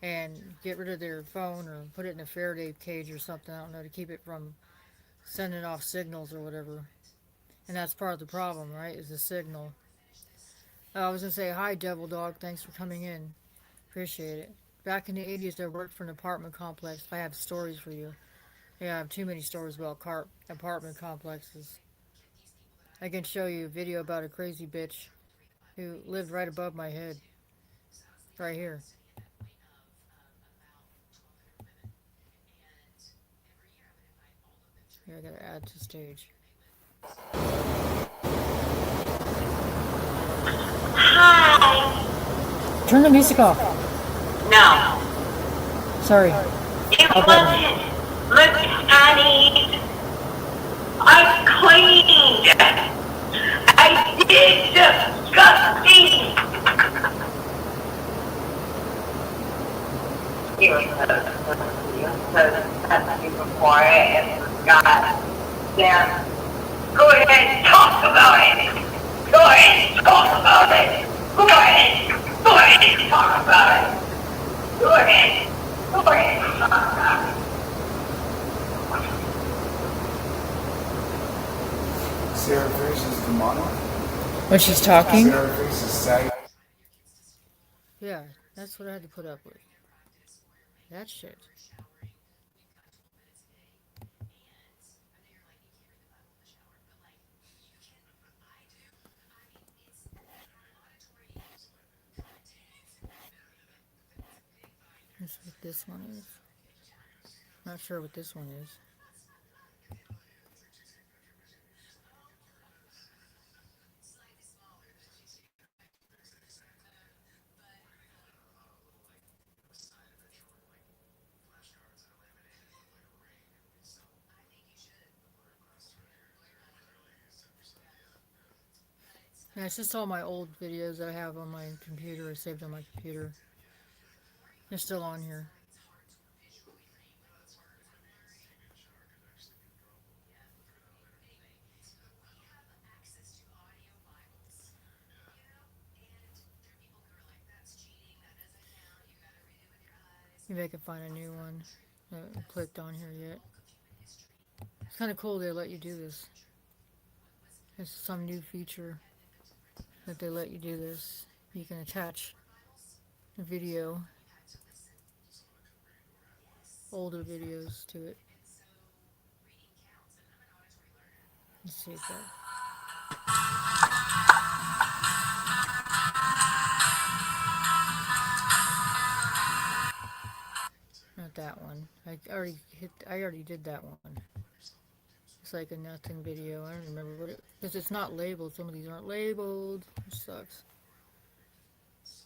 and get rid of their phone or put it in a Faraday cage or something. I don't know, to keep it from sending off signals or whatever. And that's part of the problem, right? Is the signal. I was going to say, hi, Devil Dog. Thanks for coming in. Appreciate it. Back in the 80s, I worked for an apartment complex. I have stories for you. Yeah, I have too many stories about apartment complexes. I can show you a video about a crazy bitch who lived right above my head. Right here. Here, I gotta add to stage. Hi. Turn the music off. No. Sorry. It wasn't. Look, honey. I cleaned. I did disgusting. You so super quiet and forgot. Then go ahead and talk about it. Go ahead and talk about it. Go ahead. Go ahead and talk about it. Go ahead. Go ahead and talk about it. Sarah Fish is demonic. When she's talking? Sarah Fish is sight. Yeah, that's what I had to put up with. That shit. That's what this one is. Not sure what this one is. Yeah, it's just all my old videos that I have on my computer, saved on my computer. They're still on here. Maybe I can find a new one. I haven't clicked on here yet. It's kind of cool they let you do this. It's some new feature that they let you do this. You can attach a video, older videos to it. Let's see if that. Not that one. I already did that one. It's like a nothing video. I don't remember what it, because it's not labeled. Some of these aren't labeled, which sucks.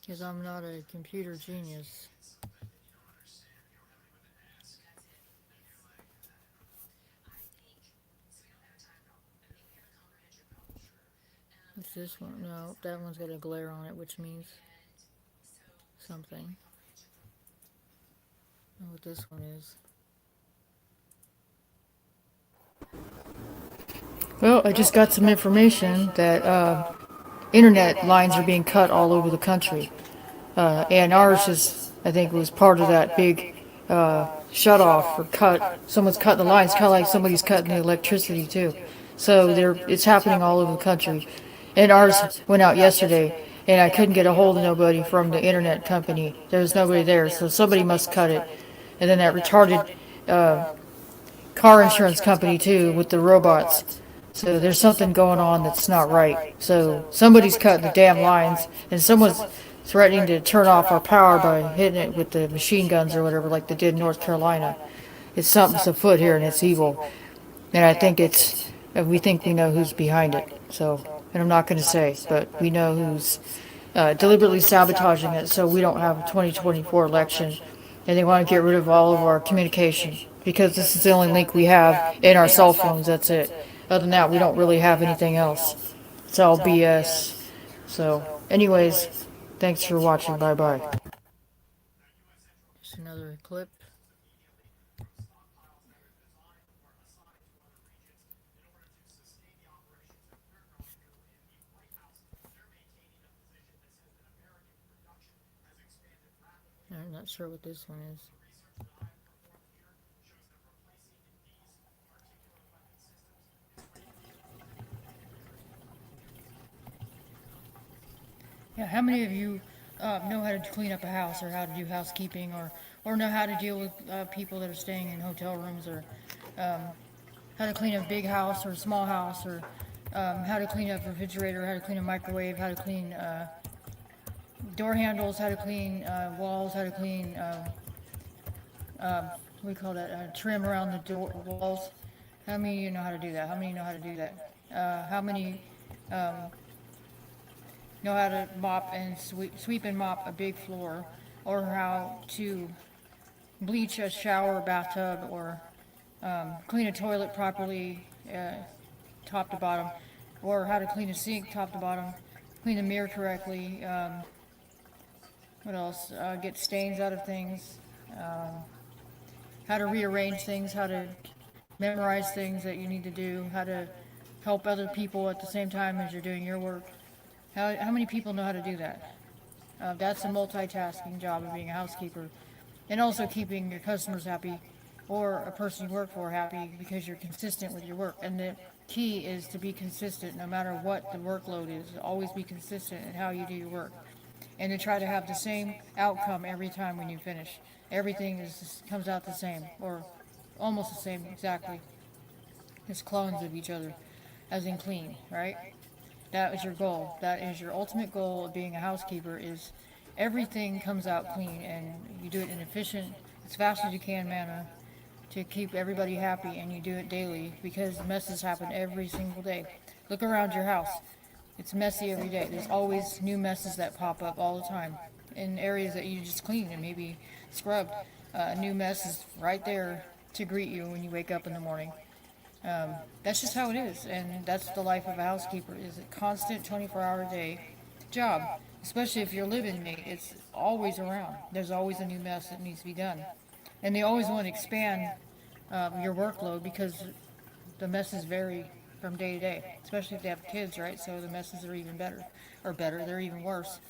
Because I'm not a computer genius. What's this one? No, that one's got a glare on it, which means something. I don't know what this one is. Well, I just got some information that internet lines are being cut all over the country. And ours is, I think, was part of that big shut off or cut. Someone's cutting the lines, kind of like somebody's cutting the electricity too. So it's happening all over the country. And ours went out yesterday, and I couldn't get a hold of nobody from the internet company. There was nobody there, so somebody must cut it. And then that retarded car insurance company too with the robots. So there's something going on that's not right. So somebody's cutting the damn lines, and someone's threatening to turn off our power by hitting it with the machine guns or whatever, like they did in North Carolina. It's something's afoot here, and it's evil. And I think we think we know who's behind it. So, and I'm not going to say, but we know who's deliberately sabotaging it so we don't have a 2024 election. And they want to get rid of all of our communication because this is the only link we have in our cell phones. That's it. Other than that, we don't really have anything else. It's all BS. So, anyways, thanks for watching. Bye-bye. Just another clip. I'm not sure what this one is. Yeah, how many of you know how to clean up a house or how to do housekeeping or know how to deal with people that are staying in hotel rooms or how to clean a big house or a small house or how to clean a refrigerator, how to clean a microwave, how to clean door handles, how to clean walls, how to clean, what do we call that, trim around the door walls. How many of you know how to do that? How many know how to do that? How many know how to mop and sweep and mop a big floor, or how to bleach a shower or bathtub, or clean a toilet properly, top to bottom, or how to clean a sink top to bottom, clean a mirror correctly, what else, get stains out of things, how to rearrange things, how to memorize things that you need to do, how to help other people at the same time as you're doing your work. How many people know how to do that? That's a multitasking job of being a housekeeper. And also keeping your customers happy or a person you work for happy because you're consistent with your work. And the key is to be consistent no matter what the workload is. Always be consistent in how you do your work. And to try to have the same outcome every time when you finish. Everything comes out the same or almost the same exactly. It's clones of each other, as in clean, right? That is your goal. That is your ultimate goal of being a housekeeper is everything comes out clean and you do it in an efficient, as fast as you can manner to keep everybody happy, and you do it daily because messes happen every single day. Look around your house. It's messy every day. There's always new messes that pop up all the time in areas that you just cleaned and maybe scrubbed. New mess is right there to greet you when you wake up in the morning. That's just how it is, and that's the life of a housekeeper, is a constant 24-hour-a-day job, especially if you're living mate. It's always around. There's always a new mess that needs to be done, and they always want to expand your workload because the messes vary from day to day, especially if they have kids, right? So the messes are even better, they're even worse,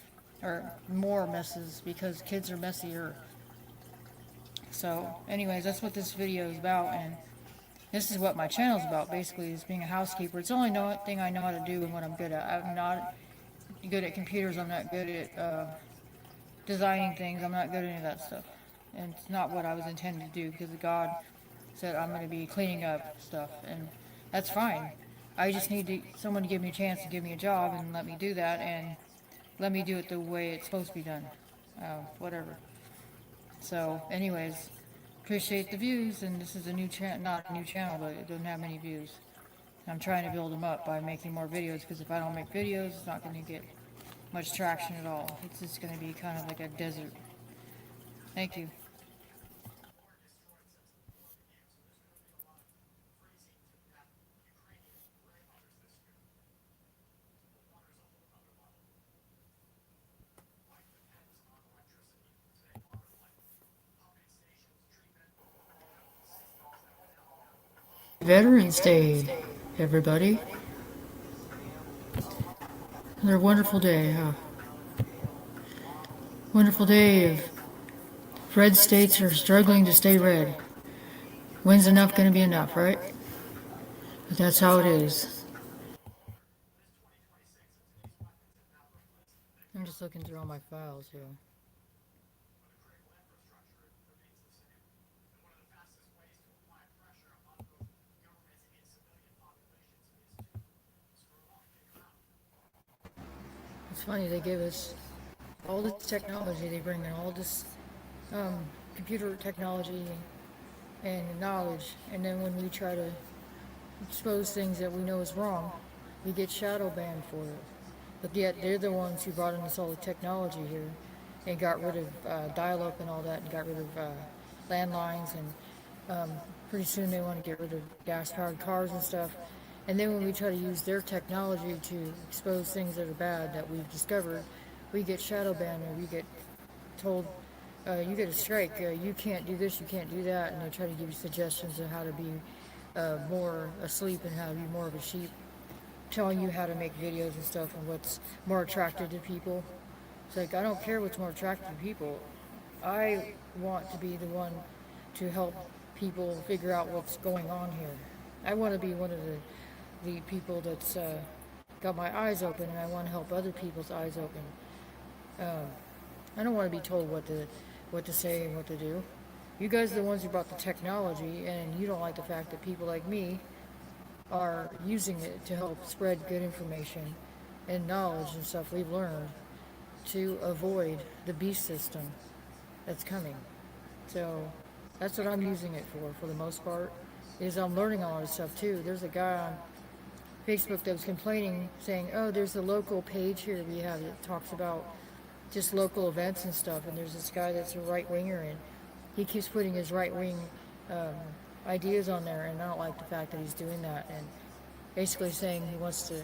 or more messes because kids are messier. So anyways, that's what this video is about, and this is what my channel is about, basically, is being a housekeeper. It's the only thing I know how to do and what I'm good at. I'm not good at computers. I'm not good at designing things. I'm not good at any of that stuff. And it's not what I was intended to do because God said I'm going to be cleaning up stuff. And that's fine. I just need someone to give me a chance to give me a job and let me do that and let me do it the way it's supposed to be done. Whatever. So, anyways, appreciate the views, and this is a new channel, not a new channel, but it doesn't have many views. I'm trying to build them up by making more videos, because if I don't make videos, it's not going to get much traction at all. It's just going to be kind of like a desert. Thank you. Veterans Day, everybody. Another wonderful day, huh? Wonderful day of red states are struggling to stay red. When's enough going to be enough, right? But that's how it is. I'm just looking through all my files here. It's funny, they give us all this technology, they bring in all this computer technology and knowledge, and then when we try to expose things that we know is wrong, we get shadow banned for it. But yet they're the ones who brought in us all the technology here and got rid of dial-up and all that, and got rid of landlines, and pretty soon they want to get rid of gas-powered cars and stuff. And then when we try to use their technology to expose things that are bad that we've discovered, we get shadow banned, or we get told, you get a strike, you can't do this, you can't do that, and they try to give you suggestions of how to be more asleep and how to be more of a sheep, telling you how to make videos and stuff and what's more attractive to people. It's like, I don't care what's more attractive to people. I want to be the one to help people figure out what's going on here. I want to be one of the people that's got my eyes open, and I want to help other people's eyes open. I don't want to be told what to say and what to do. You guys are the ones who brought the technology, and you don't like the fact that people like me are using it to help spread good information and knowledge and stuff we've learned to avoid the beast system that's coming. So that's what I'm using it for the most part, is I'm learning all this stuff too. There's a guy on Facebook that was complaining, saying, oh, there's a local page here we have that talks about just local events and stuff, and there's this guy that's a right-winger, and he keeps putting his right-wing ideas on there, and I don't like the fact that he's doing that, and basically saying he wants to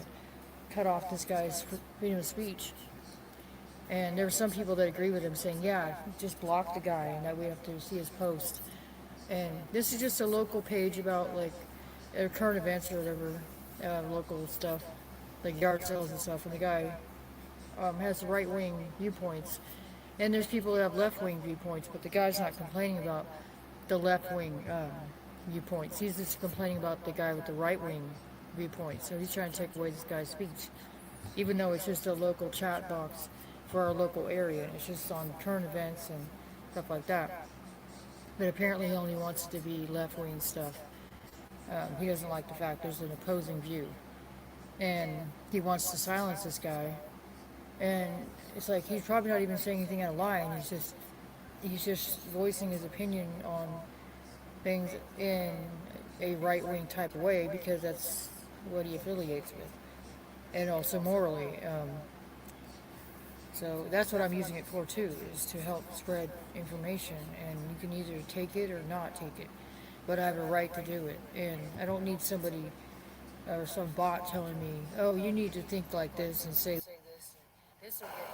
cut off this guy's freedom of speech. And there were some people that agree with him, saying, yeah, just block the guy and that we have to see his post. And this is just a local page about like current events or whatever, local stuff, like yard sales and stuff, and the guy has the right-wing viewpoints. And there's people that have left-wing viewpoints, but the guy's not complaining about the left-wing viewpoints. He's just complaining about the guy with the right-wing viewpoints. So he's trying to take away this guy's speech, even though it's just a local chat box for our local area. It's just on current events and stuff like that. But apparently he only wants it to be left-wing stuff. He doesn't like the fact there's an opposing view. And he wants to silence this guy. And it's like he's probably not even saying anything out of line. He's just voicing his opinion on things in a right-wing type of way, because that's what he affiliates with, and also morally. So that's what I'm using it for too, is to help spread information, and you can either take it or not take it, but I have a right to do it, and I don't need somebody or some bot telling me, oh, you need to think like this and say this. This will get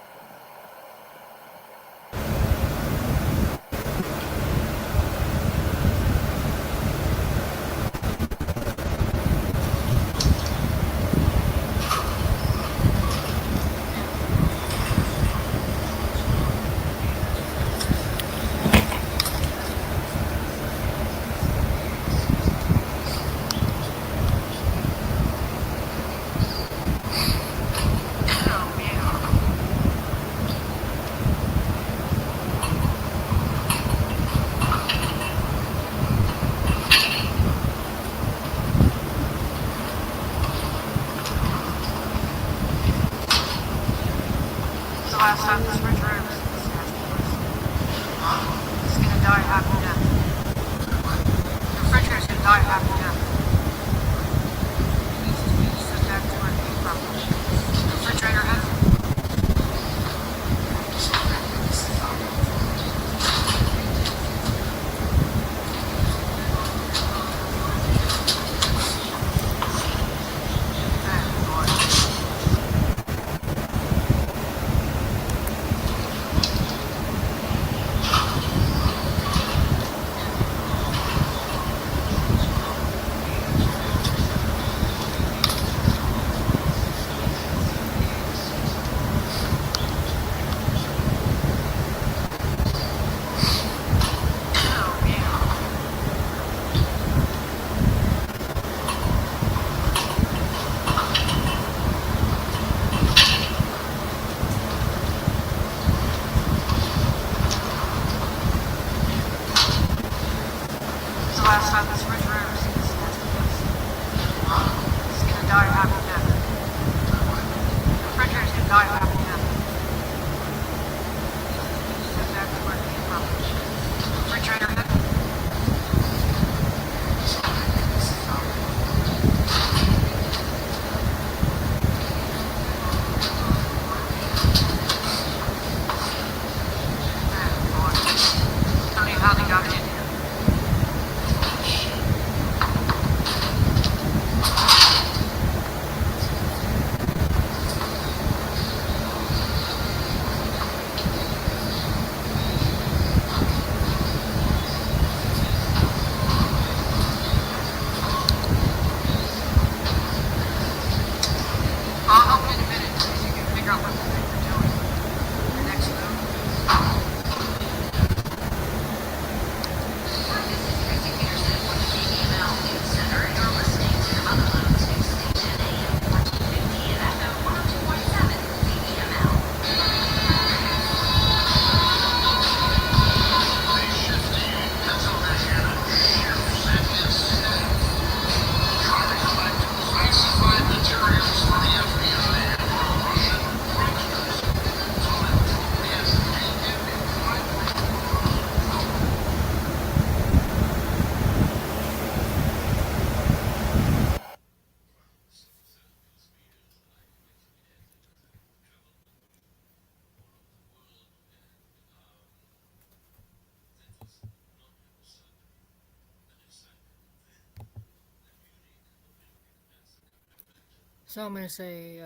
So I'm gonna say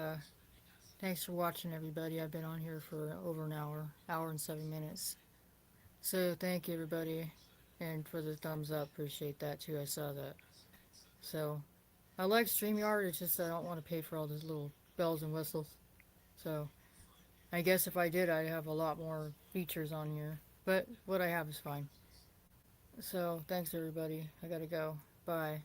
thanks for watching, everybody. I've been on here for over an hour and 7 minutes. So thank you, everybody, and for the thumbs up. Appreciate that too. I saw that. So I like StreamYard. It's just I don't want to pay for all those little bells and whistles. So I guess if I did, I'd have a lot more features on here. But what I have is fine. So thanks, everybody. I gotta go. Bye.